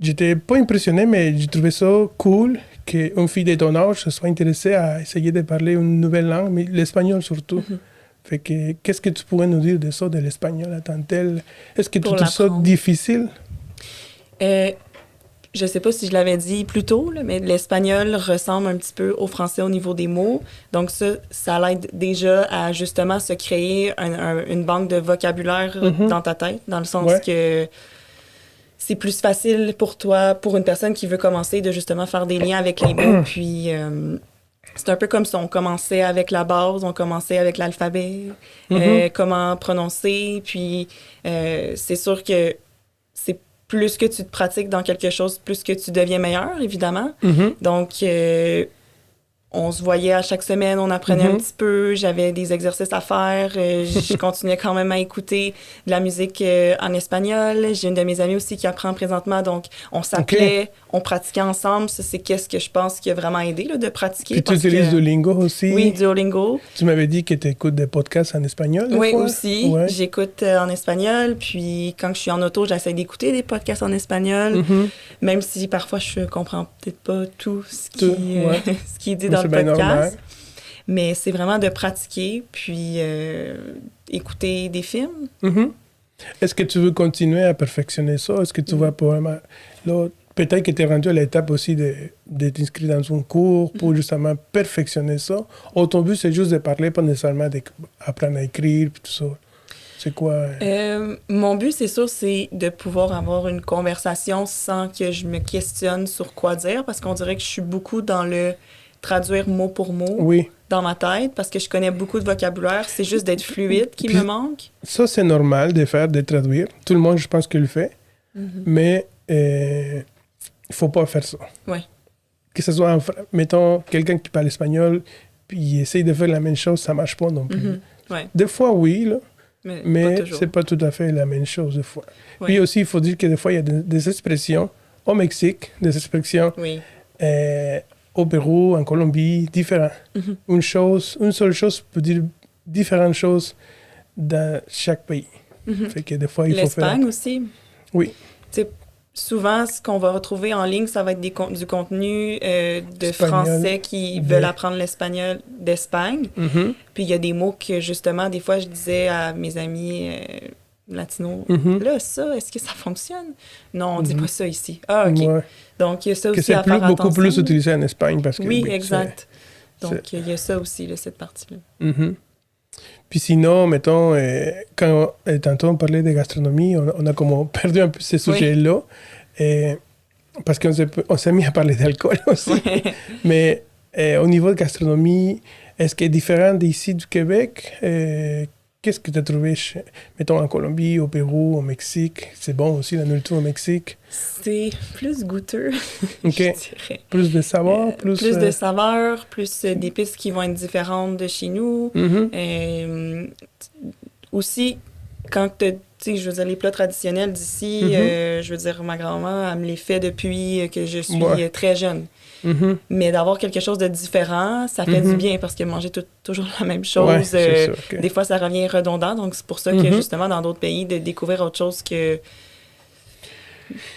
J'étais pas impressionné, mais j'ai trouvé ça cool qu'une fille de ton âge se soit intéressée à essayer de parler une nouvelle langue, mais l'espagnol surtout. Fait que, qu'est-ce que tu pourrais nous dire de ça, de l'espagnol à tant tel? Est-ce que tu Pour trouves ça l'apprendre. difficile? Je sais pas si je l'avais dit plus tôt, là, mais l'espagnol ressemble un petit peu au français au niveau des mots. Donc ça l'aide déjà à justement se créer une banque de vocabulaire dans ta tête, dans le sens Ouais. que c'est plus facile pour toi, pour une personne qui veut commencer, de justement faire des liens avec les mots. Puis c'est un peu comme si on commençait avec la base, on commençait avec l'alphabet, comment prononcer. Puis c'est sûr que c'est plus que tu te pratiques dans quelque chose, plus que tu deviens meilleur, évidemment. Donc, on se voyait à chaque semaine, on apprenait un petit peu, j'avais des exercices à faire, je continuais quand même à écouter de la musique en espagnol. J'ai une de mes amies aussi qui apprend présentement, donc on s'appelait, on pratiquait ensemble. Ça, c'est qu'est-ce que je pense qui a vraiment aidé là, de pratiquer. Puis tu utilises Duolingo aussi? Oui, Duolingo. Tu m'avais dit que tu écoutes des podcasts en espagnol, des Oui, fois? aussi. Ouais. J'écoute en espagnol, puis quand je suis en auto, j'essaie d'écouter des podcasts en espagnol, même si parfois je comprends peut-être pas tout ce ce qui est dit dans c'est le bien normal. podcast. Mais c'est vraiment de pratiquer, puis écouter des films. Est-ce que tu veux continuer à perfectionner ça? Est-ce que tu vas vraiment... Là, peut-être que tu es rendu à l'étape aussi de t'inscrire dans un cours pour justement perfectionner ça. Ou ton but, c'est juste de parler, pas nécessairement d'apprendre à écrire, puis tout ça. C'est quoi? Mon but, c'est sûr, c'est de pouvoir avoir une conversation sans que je me questionne sur quoi dire, parce qu'on dirait que je suis beaucoup dans le traduire mot pour mot dans ma tête, parce que je connais beaucoup de vocabulaire. C'est juste d'être fluide qui me manque. Ça, c'est normal de traduire. Tout le monde, je pense, qu'il le fait. Mais il faut pas faire ça. Ouais. Que ce soit, mettons, quelqu'un qui parle espagnol, puis il essaye de faire la même chose, ça marche pas non plus. Ouais. Des fois, oui, là. Mais pas c'est pas tout à fait la même chose des fois. Ouais. Puis aussi, il faut dire que des fois, il y a des expressions au Mexique, des expressions au Pérou, en Colombie, différentes. Une seule chose peut dire différentes choses dans chaque pays. Fait que des fois, il faut faire... L'Espagne aussi. Oui. T'sais, souvent, ce qu'on va retrouver en ligne, ça va être du contenu de Espagnol. Français qui veulent apprendre l'espagnol d'Espagne. Puis il y a des mots que, justement, des fois, je disais à mes amis latinos, là, ça, est-ce que ça fonctionne? Non, on dit pas ça ici. Ah, OK. Ouais. Donc, il y a ça Que aussi c'est à faire attention. beaucoup plus utilisé en Espagne parce que... Oui, exact. Donc, il y a ça aussi, là, cette partie-là. Puis sinon, mettons, quand tantôt on parlait de gastronomie, on a comme perdu un peu ce sujet-là. Parce qu'on s'est mis à parler d'alcool aussi. Ouais. Mais au niveau de gastronomie, est-ce qu'elle est différente d'ici du Québec? Qu'est-ce que tu as trouvé, mettons, en Colombie, au Pérou, au Mexique? C'est bon aussi, la nourriture au Mexique? C'est plus goûteux, OK. je dirais. Plus de saveur? Plus de saveur, plus d'épices qui vont être différentes de chez nous. Aussi, quand tu sais, je veux dire, les plats traditionnels d'ici, je veux dire, ma grand-mère, elle me les fait depuis que je suis très jeune. Mais d'avoir quelque chose de différent, ça fait du bien parce que manger toujours la même chose, c'est sûr, OK. des fois, ça revient redondant. Donc, c'est pour ça que, justement, dans d'autres pays, de découvrir autre chose que...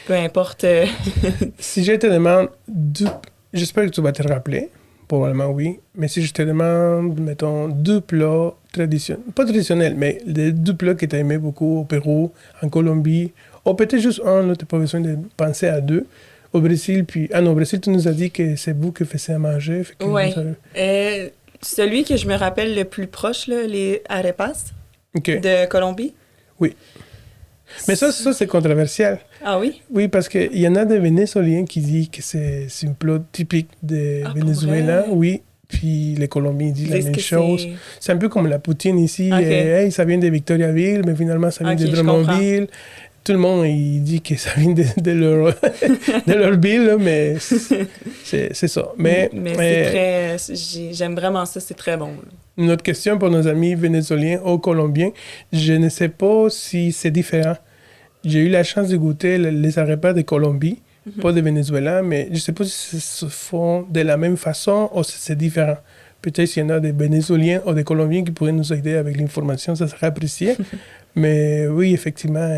Peu importe. Si je te demande, j'espère que tu vas te rappeler, probablement oui, mais si je te demande, mettons, 2 plats traditionnels, pas traditionnels, mais les 2 plats que tu as aimé beaucoup au Pérou, en Colombie, ou peut-être juste un, tu n'as pas besoin de penser à 2. Au Brésil, puis... Ah non, au Brésil, tu nous as dit que c'est vous qui faisiez à manger. Oui. Celui que je me rappelle le plus proche, là, les arepas de Colombie. Oui. Mais ça c'est controversial. Ah oui? Oui, parce qu'il y en a des Vénézuéliens qui disent que c'est un plat typique de Venezuela. Oui. Puis les Colombiens disent la même chose. C'est un peu comme la poutine ici. Hey, ça vient de Victoriaville, mais finalement, ça vient de Drummondville. Tout le monde, il dit que ça vient de leur, de leur ville, là, mais c'est ça. Mais c'est très... J'aime vraiment ça, c'est très bon. Une autre question pour nos amis vénézuéliens ou colombiens. Je ne sais pas si c'est différent. J'ai eu la chance de goûter les arepas de Colombie, pas de Venezuela, mais je ne sais pas si se font de la même façon ou si c'est différent. Peut-être s'il y en a des Vénézuéliens ou des Colombiens qui pourraient nous aider avec l'information, ça serait apprécié. Mais oui, effectivement,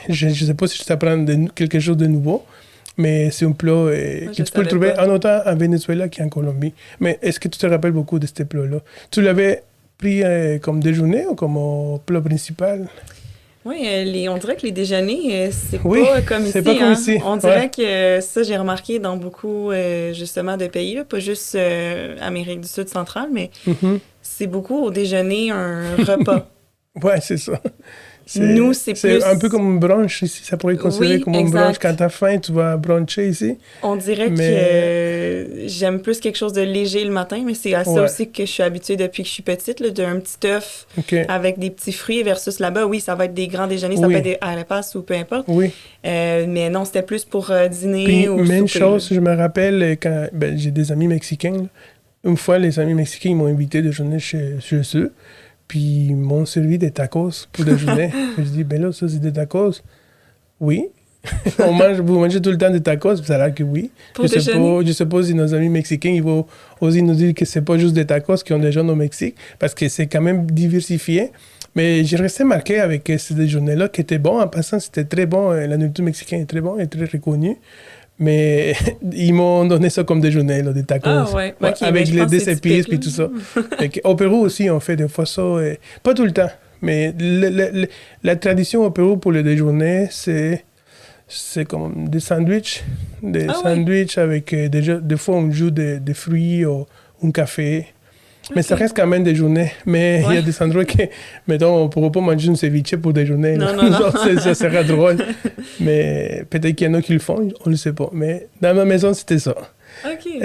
je ne sais pas si je t'apprends quelque chose de nouveau, mais c'est un plat que tu peux le trouver en autant en Venezuela qu'en Colombie. Mais est-ce que tu te rappelles beaucoup de ce plat-là? Tu l'avais pris comme déjeuner ou comme plat principal? Oui, on dirait que les déjeuners, c'est pas comme ici. Pas comme ici. On dirait que ça, j'ai remarqué dans beaucoup, justement, de pays, là, pas juste Amérique du Sud centrale, mais c'est beaucoup au déjeuner un repas. Oui, c'est ça. Nous, c'est plus... un peu comme un brunch ici. Ça pourrait être considéré comme un brunch. Quand t'as faim, tu vas bruncher ici. On dirait que j'aime plus quelque chose de léger le matin, mais c'est à ça aussi que je suis habituée depuis que je suis petite, là, d'un petit œuf avec des petits fruits versus là-bas. Oui, ça va être des grands déjeuners, ça peut être des arepas ou peu importe. Oui. Mais non, c'était plus pour dîner. Puis, ou même souper, chose, je me rappelle quand j'ai des amis mexicains. Là. Une fois, les amis mexicains m'ont invité à déjeuner chez eux. Puis ils m'ont servi des tacos pour déjeuner. Je dis, ben là, ça, c'est des tacos. Oui. Vous mangez tout le temps des tacos? Ça a l'air que oui. Je sais pas si nos amis mexicains, ils vont aussi nous dire que c'est pas juste des tacos qui ont des gens au Mexique, parce que c'est quand même diversifié. Mais j'ai resté marqué avec ce déjeuner-là, qui était bon. En passant, c'était très bon. La nourriture mexicaine est très bonne et très reconnue. Mais ils m'ont donné ça comme déjeuner, là, des tacos. Ah ouais. Okay, avec des épices et tout ça. Au Pérou aussi, on fait des fois ça. Pas tout le temps. Mais la tradition au Pérou pour le déjeuner, c'est comme des sandwichs. Des sandwichs avec des fois on joue des fruits ou un café. Mais ça reste quand même déjeuner. Mais il y a des endroits que, mettons, on ne pourra pas manger une ceviche pour déjeuner. Non. Ça serait drôle. Mais peut-être qu'il y en a qui le font, on ne le sait pas. Mais dans ma maison, c'était ça. OK.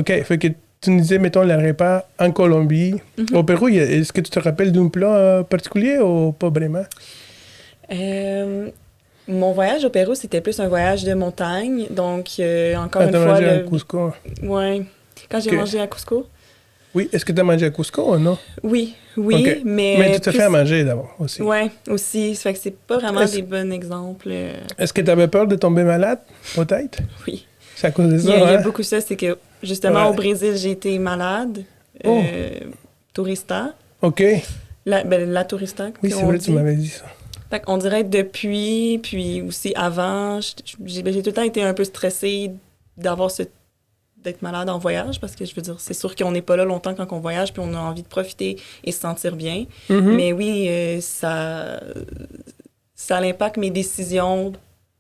Fait que tu nous disais, mettons, la repas en Colombie. Au Pérou, est-ce que tu te rappelles d'un plat particulier ou pas vraiment? Mon voyage au Pérou, c'était plus un voyage de montagne. Donc, encore une fois... mangé à Cusco? Oui. Quand j'ai mangé à Cusco. Oui, est-ce que tu as mangé à Cusco ou non? Oui, okay. mais tu t'es fait à manger d'abord aussi. Oui, aussi. Ça fait que c'est pas vraiment des bons exemples. Est-ce que tu avais peur de tomber malade, peut-être? Oui. C'est à cause de ça, Il y a beaucoup ça, c'est que, justement, au Brésil, j'ai été malade. Tourista. OK. La tourista. Oui, c'est vrai, tu m'avais dit ça. Fait qu'on dirait depuis, puis aussi avant, j'ai tout le temps été un peu stressée d'être malade en voyage, parce que je veux dire, c'est sûr qu'on n'est pas là longtemps quand on voyage, puis on a envie de profiter et se sentir bien. Mais oui, ça impacte mes décisions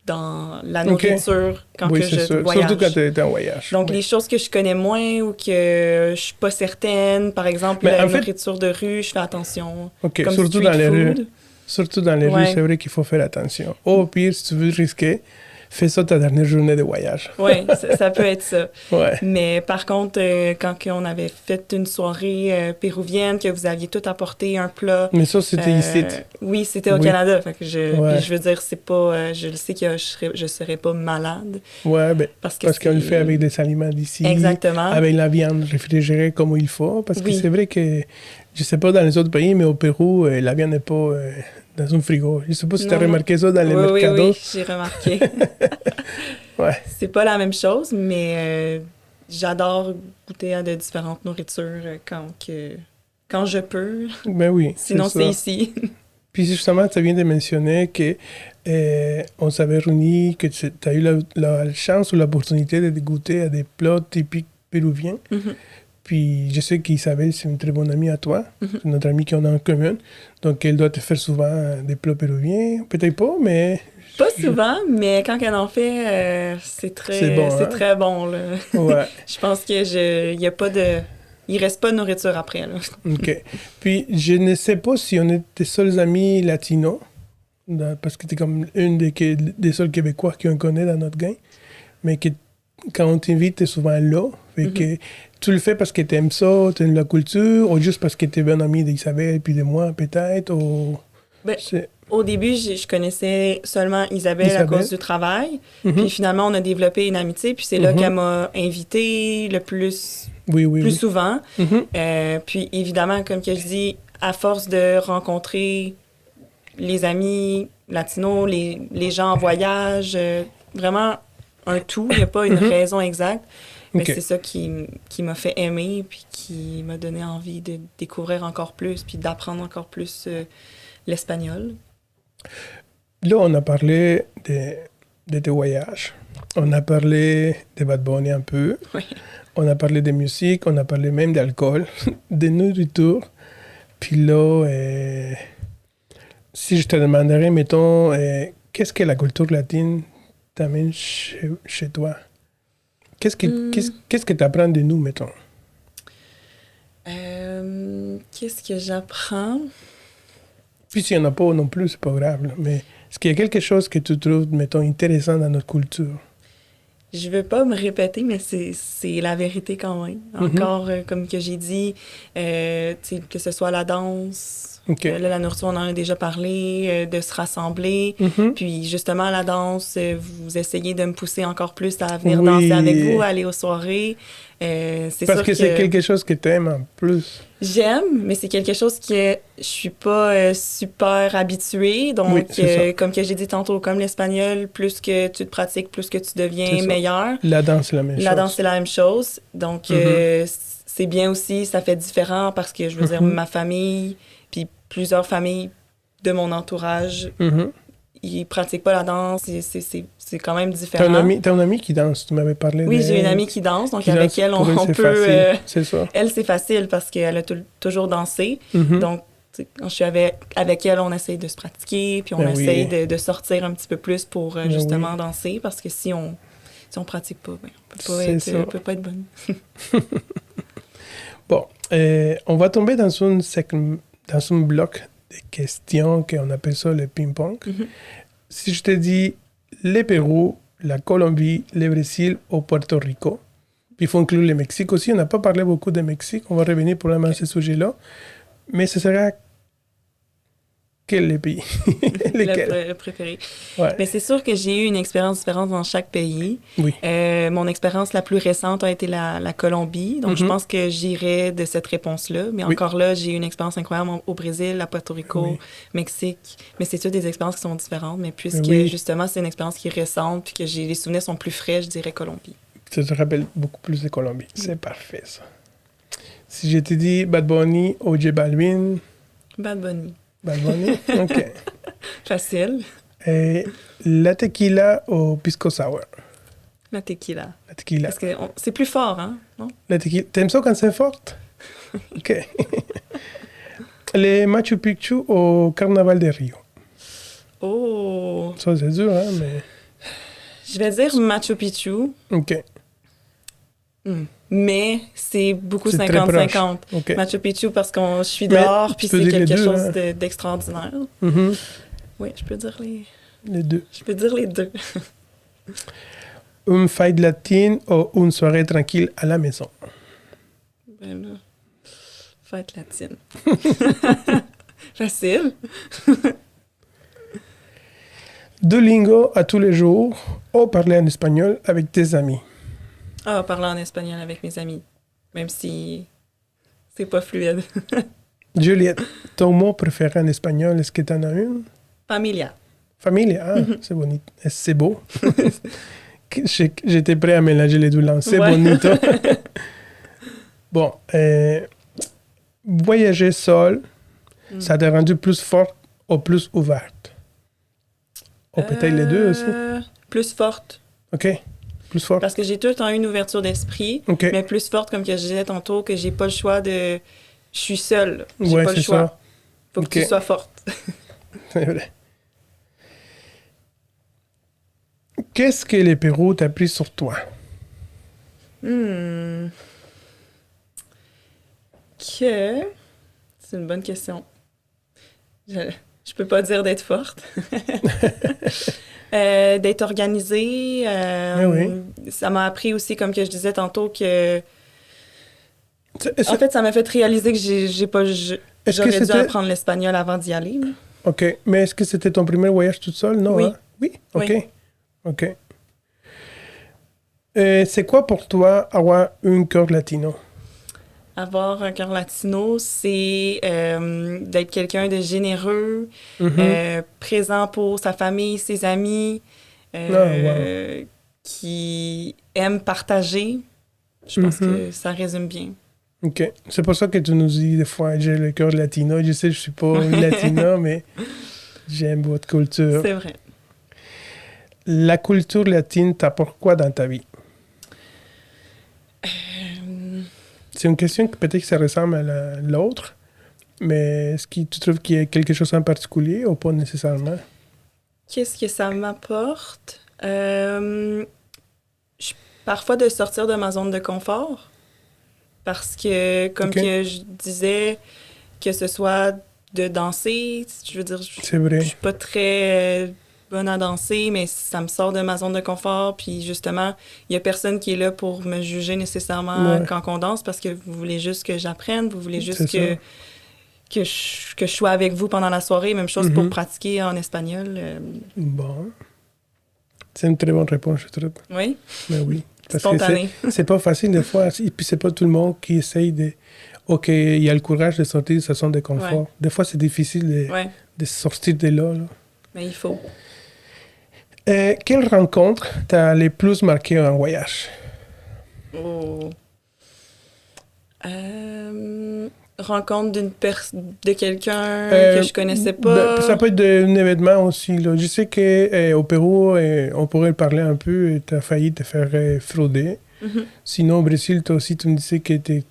dans la nourriture quand oui, que je sûr. voyage. Surtout quand tu es en voyage. Donc, les choses que je connais moins ou que je suis pas certaine, par exemple, la nourriture de rue, je fais attention. OK, comme surtout dans les rues. Surtout dans les rues, c'est vrai qu'il faut faire attention. Au pire, si tu veux risquer, fais ça ta dernière journée de voyage. Oui, ça peut être ça. Ouais. Mais par contre, quand on avait fait une soirée péruvienne, que vous aviez tout apporté un plat... Mais ça, c'était ici. Oui, c'était au Canada. Fait que puis je veux dire, c'est pas... je le sais que je serais pas malade. Ouais, ben, parce qu'on le fait avec des aliments d'ici. Exactement. Avec la viande réfrigérée comme il faut. Parce que c'est vrai que, je sais pas dans les autres pays, mais au Pérou, la viande n'est pas... dans un frigo. Je sais pas si tu as remarqué ça dans les mercados. Oui, j'ai remarqué. Ouais. C'est pas la même chose, mais j'adore goûter à de différentes nourritures quand je peux. Ben oui. Sinon, c'est ici. Puis justement, tu viens de mentionner que on s'avait réunis, que tu as eu la chance ou l'opportunité de goûter à des plats typiques péruviens. Mm-hmm. Puis je sais qu'Isabelle, c'est une très bonne amie à toi, c'est notre amie qu'on a en commun. Donc elle doit te faire souvent des plats péruviens. Peut-être pas, mais... Pas souvent, mais quand elle en fait, c'est très bon. Là. Ouais. Je pense qu'il y a pas de... Il reste pas de nourriture après. Là. OK. Puis je ne sais pas si on est tes seuls amis latinos, parce que tu es comme une des seuls Québécois qu'on connaît dans notre gang, mais que quand on t'invite, tu es souvent là. Fait que tu le fais parce que tu aimes ça, tu aimes la culture, ou juste parce que tu es bien ami d'Isabelle puis de moi, peut-être, ou... Au début, je connaissais seulement Isabelle à cause du travail. Puis finalement, on a développé une amitié. Puis c'est là qu'elle m'a invité le plus souvent. Puis évidemment, comme que je dis, à force de rencontrer les amis latinos, les gens en voyage, vraiment un tout. Il n'y a pas une raison exacte. Mais c'est ça qui m'a fait aimer puis qui m'a donné envie de découvrir encore plus puis d'apprendre encore plus l'espagnol. Là, on a parlé de tes voyages. On a parlé de Bad Bunny un peu. Oui. On a parlé de musique. On a parlé même d'alcool, de nourriture. Puis là, si je te demanderais, mettons, qu'est-ce que la culture latine t'amène chez toi? Qu'est-ce que tu apprends de nous, mettons? Qu'est-ce que j'apprends? Puis s'il n'y en a pas non plus, c'est pas grave. Là. Mais est-ce qu'il y a quelque chose que tu trouves, mettons, intéressant dans notre culture? Je veux pas me répéter, mais c'est la vérité quand même. Encore, comme que j'ai dit, que ce soit la danse, là, la nourriture, on en a déjà parlé, de se rassembler. Puis justement, la danse, vous essayez de me pousser encore plus à venir danser avec vous, aller aux soirées. Parce que c'est quelque chose que tu aimes en plus. J'aime, mais c'est quelque chose que je suis pas super habituée. Donc, comme que j'ai dit tantôt, comme l'espagnol, plus que tu te pratiques, plus que tu deviens meilleur. La danse, c'est la même chose. La danse, c'est la même chose. Donc, c'est bien aussi, ça fait différent parce que, je veux dire, ma famille, puis plusieurs familles de mon entourage, ils pratiquent pas la danse. C'est quand même différent. T'as une amie qui danse, tu m'avais parlé. Oui, j'ai une amie qui danse, donc avec elle, on peut... c'est ça. Elle, c'est facile parce qu'elle a toujours dansé. Donc, quand je suis avec elle, on essaye de se pratiquer, puis on essaye de sortir un petit peu plus pour justement danser, parce que si on pratique pas, on peut pas être bonne. Bon, on va tomber dans un bloc de questions qu'on appelle ça le ping-pong. Si je te dis le Pérou, la Colombie, le Brésil ou Puerto Rico, puis il faut inclure le Mexique aussi. On n'a pas parlé beaucoup de Mexique. On va revenir probablement à ce sujet-là. Mais ce sera quel pays? Le préféré. Ouais. Mais c'est sûr que j'ai eu une expérience différente dans chaque pays. Oui. Mon expérience la plus récente a été la Colombie. Donc, je pense que j'irai de cette réponse-là. Mais encore là, j'ai eu une expérience incroyable au Brésil, à Puerto Rico, Mexique. Mais c'est toutes des expériences qui sont différentes. Mais puisque, justement, c'est une expérience qui est récente puis que les souvenirs sont plus frais, je dirais Colombie. Ça te rappelle beaucoup plus de Colombie. C'est parfait, ça. Si je te dis Bad Bunny ou J Balvin... Bad Bunny. Bad Bunny? OK. Facile. La tequila ou pisco sour? La tequila. La tequila. Parce que c'est plus fort, hein? Non? La tequila. T'aimes ça quand c'est forte? OK. Le Machu Picchu au Carnaval de Rio? Oh! Ça, c'est dur, hein? Mais... Je vais dire Machu Picchu, OK. mais c'est beaucoup C'est très 50-50. proche. OK. Machu Picchu parce que je suis Mais dehors, tu puis peux c'est dire les quelque deux, chose hein. d'extraordinaire. Mhm. Oui, je peux dire Les deux. je peux dire les deux. Une fête latine ou une soirée tranquille à la maison? Ben là, fête latine. Facile. Duolingo à tous les jours ou parler en espagnol avec tes amis? Ah, parler en espagnol avec mes amis, même si c'est pas fluide. Juliette, ton mot préféré en espagnol, est-ce que tu en as une? Familia. Famille, ah, c'est bonito. C'est beau. J'étais prêt à mélanger les deux langues. C'est Ouais. bonito. Bon, voyager seul, ça t'a rendu plus forte ou plus ouverte? Ou peut-être les deux aussi? Plus forte. OK. Plus forte. Parce que j'ai tout le temps eu une ouverture d'esprit, OK. mais plus forte, comme que je disais tantôt, que j'ai pas le choix de... Je suis seule. J'ai Ouais, pas le c'est choix. ça. Faut OK. que tu sois forte. C'est vrai. Qu'est-ce que le Pérou t'a appris sur toi? Que... C'est une bonne question. Je peux pas dire d'être forte. D'être organisée. Oui. Ça m'a appris aussi, comme que je disais tantôt, que... Est-ce- En fait, ça m'a fait réaliser que j'ai pas... Est-ce que J'aurais dû c'était- apprendre l'espagnol avant d'y aller. là. OK. Mais est-ce que c'était ton premier voyage toute seule? Non, Oui. hein? Oui? OK. Oui. OK. C'est quoi pour toi avoir un cœur latino? Avoir un cœur latino, c'est d'être quelqu'un de généreux, Mhm. présent pour sa famille, ses amis, qui aime partager. Je pense que ça résume bien. OK. C'est pour ça que tu nous dis des fois, j'ai le cœur latino. Je sais, je suis pas latino, mais j'aime votre culture. C'est vrai. La culture latine t'apporte quoi dans ta vie? C'est une question que peut-être que ça ressemble à l'autre, mais est-ce que tu trouves qu'il y a quelque chose en particulier ou pas nécessairement? Qu'est-ce que ça m'apporte? Parfois de sortir de ma zone de confort. Parce que, comme OK. que je disais, que ce soit de danser, je veux dire, C'est vrai. je suis pas très bonne à danser, mais ça me sort de ma zone de confort. Puis justement, il y a personne qui est là pour me juger nécessairement Ouais. quand on danse parce que vous voulez juste que j'apprenne, vous voulez juste C'est ça. que je sois avec vous pendant la soirée. Même chose pour Mhm. pratiquer en espagnol. Bon. C'est une très bonne réponse, je trouve. Oui, Mais oui. Parce que spontané. c'est pas facile des fois. Et puis c'est pas tout le monde qui essaye de... OK, il y a le courage de sortir de sa zone de confort. Ouais. Des fois, c'est difficile Ouais, de sortir de là. mais il faut. Quelle rencontre t'a le plus marqué en voyage? Oh. Rencontre de quelqu'un que je connaissais pas. Ben, ça peut être un événement aussi. Là. Je sais qu'au Pérou, on pourrait parler un peu, tu as failli te faire frauder. Mhm. Sinon, au Brésil, toi aussi, tu me disais que tu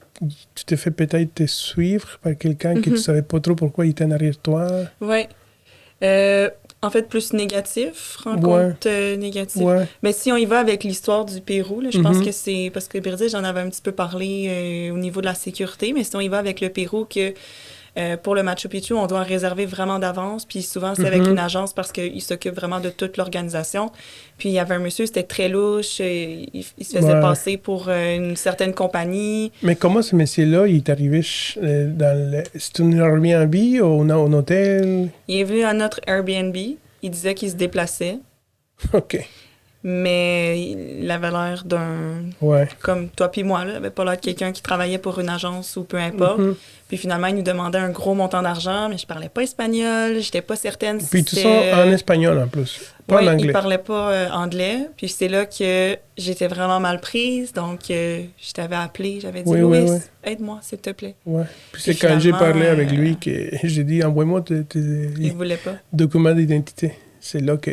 t'es fait peut-être te suivre par quelqu'un que tu Mhm. savais pas trop pourquoi il était en arrière de toi. Ouais. En fait, plus négatif, rencontre négative. Ouais. Mais si on y va avec l'histoire du Pérou, là, je Mhm. pense que c'est... Parce que le Brésil, j'en avais un petit peu parlé au niveau de la sécurité, mais si on y va avec le Pérou, que pour le Machu Picchu, on doit en réserver vraiment d'avance, puis souvent, c'est avec Mhm. une agence parce qu'ils s'occupent vraiment de toute l'organisation. Puis il y avait un monsieur, c'était très louche, il se faisait Ouais. passer pour une certaine compagnie. Mais comment ce monsieur-là, il est arrivé dans le... C'est un Airbnb ou un hôtel? Il est venu à notre Airbnb, il disait qu'il se déplaçait, OK. mais il avait l'air d'un... Ouais. Comme toi puis moi, là, il avait pas l'air de quelqu'un qui travaillait pour une agence ou peu importe. Mhm. Puis finalement, il nous demandait un gros montant d'argent, mais je parlais pas espagnol, j'étais pas certaine si Puis tout ça c'était- en espagnol en plus, pas Ouais, en anglais. il parlait pas anglais. Puis c'est là que j'étais vraiment mal prise, donc je t'avais appelé, j'avais dit « Oui, Louis, oui, oui. aide-moi, s'il te plaît. Ouais. Puis c'est Puis quand j'ai finalement, parlé avec lui que j'ai dit envoie-moi tes » Il voulait pas. documents d'identité. C'est là que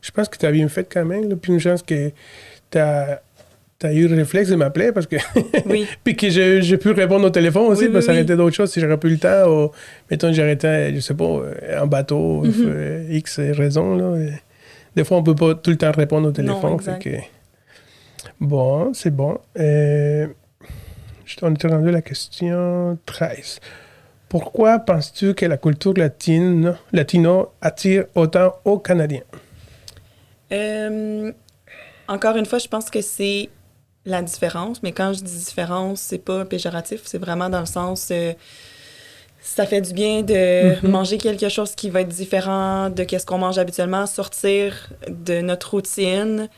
je pense que tu as bien fait quand même. Là. Puis une chance que tu as eu le réflexe de m'appeler parce que Oui, puis que j'ai pu répondre au téléphone aussi Oui, parce que ça oui, aurait été d'autres choses si j'aurais plus le temps ou mettons j'aurais été je sais pas en bateau Mhm. X raisons là. Des fois, on peut pas tout le temps répondre au téléphone. Non, exact. Bon, c'est bon. On était rendu à la question 13. Pourquoi penses-tu que la culture latino attire autant aux Canadiens? Encore une fois, je pense que c'est la différence, mais quand je dis différence, c'est pas péjoratif, c'est vraiment dans le sens ça fait du bien de manger quelque chose qui va être différent de ce qu'on mange habituellement, sortir de notre routine.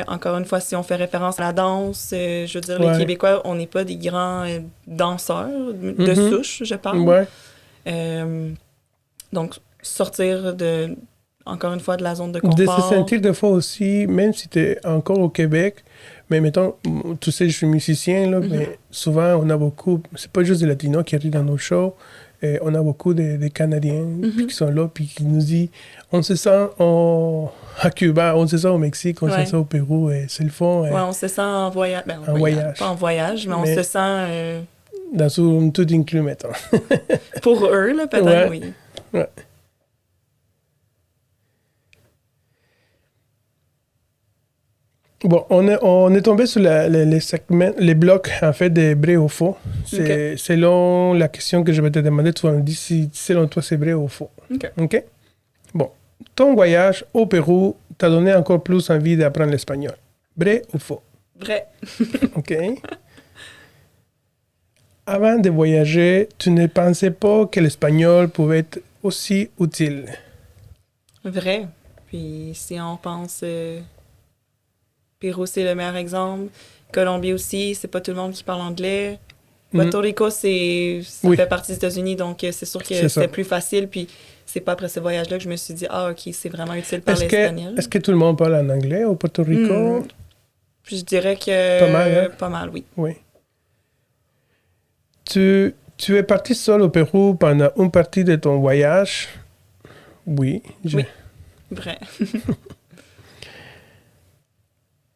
Encore une fois, si on fait référence à la danse, je veux dire, les Québécois, on n'est pas des grands danseurs de souche, je parle. Donc, sortir encore une fois, de la zone de confort. De se sentir des fois aussi, même si tu es encore au Québec, mais mettons, tu sais, je suis musicien, là, mais souvent, on a beaucoup, c'est pas juste des Latinos qui arrivent dans nos shows, on a beaucoup de Canadiens qui sont là, puis qui nous disent, on se sent à Cuba, on se sent au Mexique, on se sent au Pérou, et c'est le fond. Oui, on se sent en voyage. Ben, en voyage. Pas en voyage, mais on se sent... dans un tout inclus, mettons. Pour eux, là, peut-être, oui. Ouais. Bon, on est tombé sur les segments, les blocs, en fait, des vrai ou faux. C'est selon la question que je vais te demander, tu vas me dire si, selon toi, c'est vrai ou faux. OK? Bon, ton voyage au Pérou t'a donné encore plus envie d'apprendre l'espagnol. Vrai ou faux? Vrai. OK. Avant de voyager, tu ne pensais pas que l'espagnol pouvait être aussi utile? Vrai. Puis si on pense... Pérou, c'est le meilleur exemple. Colombie aussi, c'est pas tout le monde qui parle anglais. Puerto Rico, ça fait partie des États-Unis, donc c'est sûr que c'était plus facile. Puis c'est pas après ce voyage-là que je me suis dit, OK, c'est vraiment utile de parler espagnol. Est-ce que tout le monde parle en anglais au Puerto Rico? Puis je dirais que... Pas mal, hein? Pas mal, oui. Oui. Tu es parti seul au Pérou pendant une partie de ton voyage? Oui. Oui, vrai.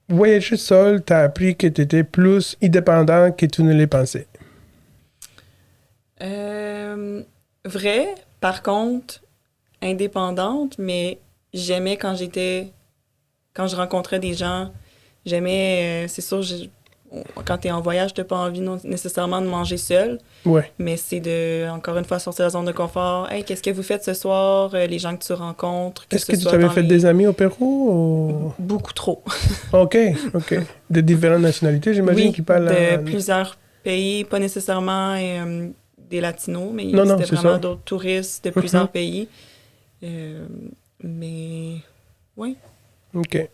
Voyager seul t'a appris que tu étais plus indépendant que tu ne l'es pensé? Vrai. Par contre, indépendante, mais j'aimais quand je rencontrais des gens, j'aimais, c'est sûr, quand t'es en voyage, t'as pas envie nécessairement de manger seul. Ouais. Mais c'est encore une fois, sortir de la zone de confort. Hey, qu'est-ce que vous faites ce soir? Les gens que tu rencontres. Est-ce que tu t'avais fait des amis au Pérou? Ou... Beaucoup trop. OK. De différentes nationalités, j'imagine, qui parlent... de plusieurs pays, pas nécessairement des Latinos, mais c'était vraiment d'autres touristes de plusieurs pays. Mais, oui. OK.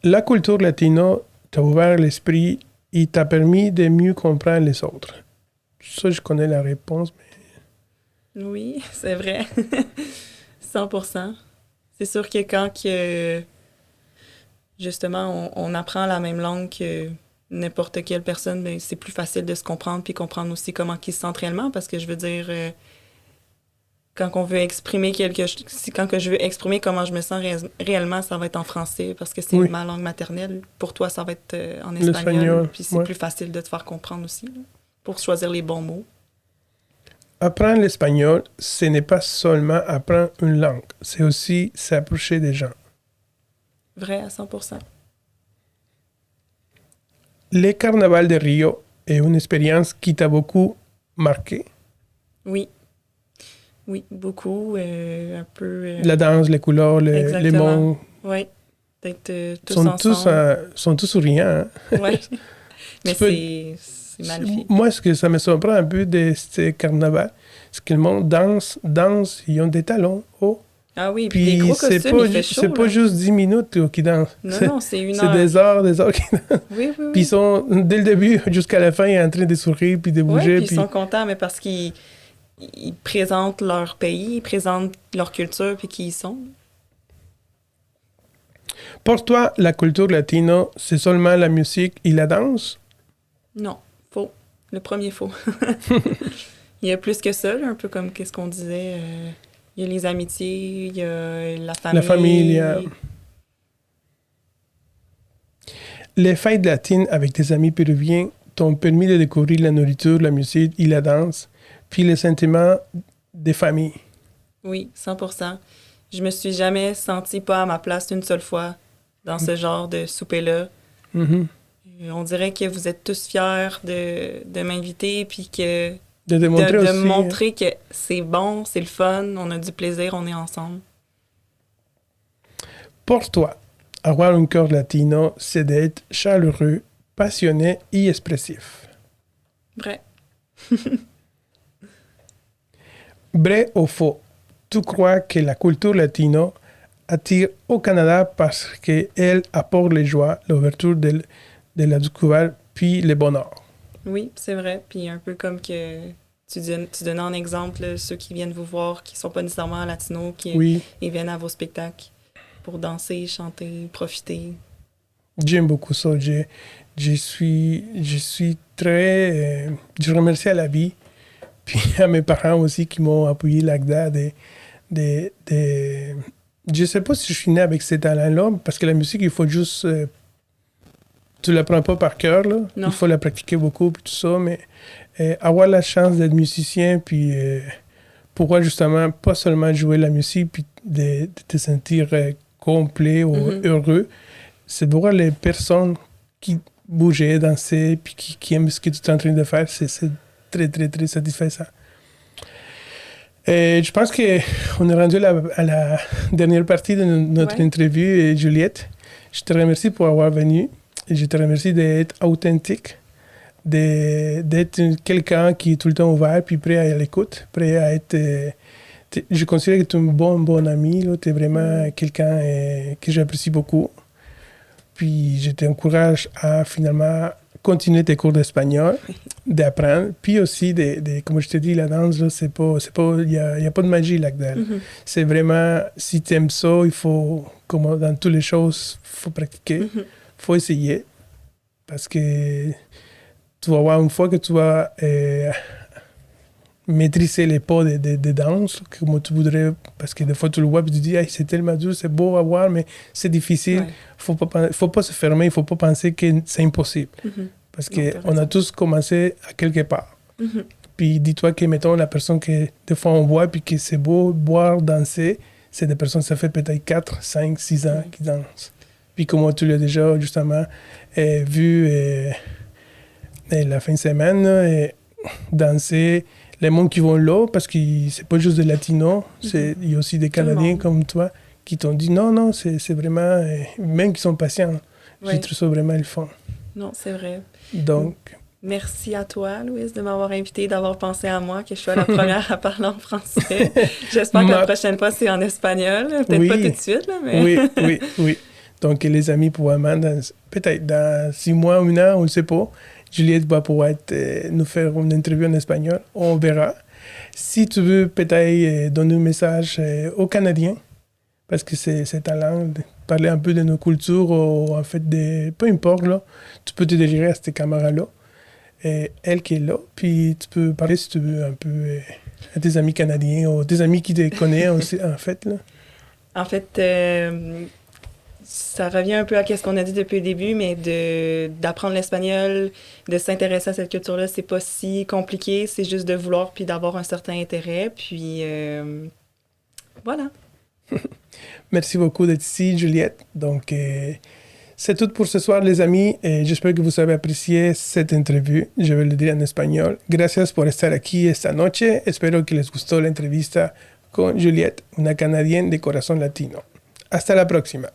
La culture latino t'a ouvert l'esprit et t'a permis de mieux comprendre les autres. Ça, je connais la réponse, mais... Oui, c'est vrai. 100%. C'est sûr que quand justement, on apprend la même langue que n'importe quelle personne, ben, c'est plus facile de se comprendre puis comprendre aussi comment ils se sentent réellement, parce que je veux dire... quand on veut exprimer quand que je veux exprimer comment je me sens réellement, ça va être en français parce que c'est ma langue maternelle. Pour toi, ça va être en espagnol. Puis c'est plus facile de te faire comprendre aussi, là, pour choisir les bons mots. Apprendre l'espagnol, ce n'est pas seulement apprendre une langue, c'est aussi s'approcher des gens. Vrai, à 100%. Le carnaval de Rio est une expérience qui t'a beaucoup marqué? Oui. Oui, beaucoup, un peu... La danse, les couleurs, les mots. Oui, d'être tous ensemble. Sont tous souriants. Hein? Oui, mais c'est magnifique. Moi, ce que ça me surprend un peu de ce carnaval, c'est que le monde danse, ils ont des talons hauts. Ah oui, puis des gros costumes, il fait chaud. C'est pas juste 10 minutes qu'ils dansent. Non, c'est une heure. C'est des heures qu'ils dansent. Oui. Puis ils sont, dès le début jusqu'à la fin, en train de sourire puis de bouger. Oui, puis ils sont contents, mais parce qu'ils présentent leur pays, ils présentent leur culture, puis qui ils sont. Pour toi, la culture latino, c'est seulement la musique et la danse? Non, faux. Le premier faux. Il y a plus que ça, là, un peu comme qu'est-ce qu'on disait. Il y a les amitiés, il y a la famille. La famille. Les fêtes latines avec tes amis péruviens t'ont permis de découvrir la nourriture, la musique et la danse, puis les sentiments des familles. Oui, 100%. je me suis jamais sentie pas à ma place une seule fois dans ce genre de souper-là. Mhm. On dirait que vous êtes tous fiers de m'inviter, puis que De démontrer de aussi. montrer que c'est bon, c'est le fun, on a du plaisir, on est ensemble. Pour toi, avoir un cœur latino, c'est d'être chaleureux, passionné et expressif. Vrai. Vrai ou faux? Tu crois que la culture latino attire au Canada parce qu'elle apporte les joies, l'ouverture de la découverte, puis le bonheur. Oui, c'est vrai. Puis un peu comme que tu donnais en exemple là, ceux qui viennent vous voir, qui sont pas nécessairement latinos, qui Oui, ils viennent à vos spectacles pour danser, chanter, profiter. j'aime beaucoup ça. Je suis très... je remercie à la vie, puis à mes parents aussi qui m'ont appuyé là-dedans. Je ne sais pas si je suis né avec ces talents-là, parce que la musique, il faut juste... tu ne l'apprends pas par cœur, là. Non. Il faut la pratiquer beaucoup, puis tout ça, mais avoir la chance d'être musicien, puis pouvoir justement pas seulement jouer la musique, puis de te sentir complet ou heureux, c'est de voir les personnes qui bougeaient, dansaient, puis qui aiment ce que tu es en train de faire, c'est très, très, très satisfaisant. Et je pense qu'on est rendu à la dernière partie de notre interview, Juliette. Je te remercie pour avoir venu. Et je te remercie d'être authentique, d'être quelqu'un qui est tout le temps ouvert, puis prêt à l'écoute, prêt à être... je considère que tu es un bon ami. Tu es vraiment quelqu'un que j'apprécie beaucoup. Puis je t'encourage à finalement continuer tes cours d'espagnol, d'apprendre. Puis aussi, comme je te dis, la danse, il n'y a pas de magie là-dedans. C'est vraiment, si tu aimes ça, il faut, comme dans toutes les choses, il faut pratiquer. Faut essayer, parce que tu vas voir une fois que tu vas maîtriser les pas de danse, comme tu voudrais, parce que des fois tu le vois et tu dis, hey, c'est tellement dur, c'est beau à voir, mais c'est difficile. Ouais. Faut pas se fermer, il faut pas penser que c'est impossible, parce qu'on a tous commencé à quelque part. Puis dis-toi que, mettons, la personne que des fois on voit, puis que c'est beau boire, danser, c'est des personnes, ça fait peut-être 4, 5, 6 ans qui dansent. Puis comme tu l'as déjà justement vu la fin de semaine, danser, les gens qui vont là, parce que c'est pas juste des Latinos, il y a aussi des Canadiens comme toi qui t'ont dit non, c'est vraiment, même qui sont patients. Je trouve ça vraiment le fun. Non, c'est vrai. Donc... Merci à toi, Louise, de m'avoir invité, d'avoir pensé à moi, que je sois la première à parler en français. J'espère que la prochaine fois, c'est en espagnol. Peut-être pas tout de suite, là, mais... Oui. Donc, les amis, probablement, peut-être dans 6 mois ou 1 an, on ne sait pas, Juliette va pouvoir nous faire une interview en espagnol. On verra. Si tu veux peut-être donner un message aux Canadiens, parce que c'est ta langue, parler un peu de nos cultures, ou en fait, peu importe, là, tu peux te diriger à cette caméra-là. Elle qui est là, puis tu peux parler, si tu veux, un peu à tes amis canadiens ou tes amis qui te connaissent aussi, en fait. Là. En fait, ça revient un peu à ce qu'on a dit depuis le début, mais d'apprendre l'espagnol, de s'intéresser à cette culture-là, c'est pas si compliqué, c'est juste de vouloir puis d'avoir un certain intérêt, puis voilà. Merci beaucoup d'être ici, Juliette. Donc, c'est tout pour ce soir, les amis. J'espère que vous avez apprécié cette entrevue. Je vais le dire en espagnol. Gracias por estar aquí esta noche. Espero que les gustó la entrevista con Juliette, una canadienne de corazón latino. Hasta la próxima.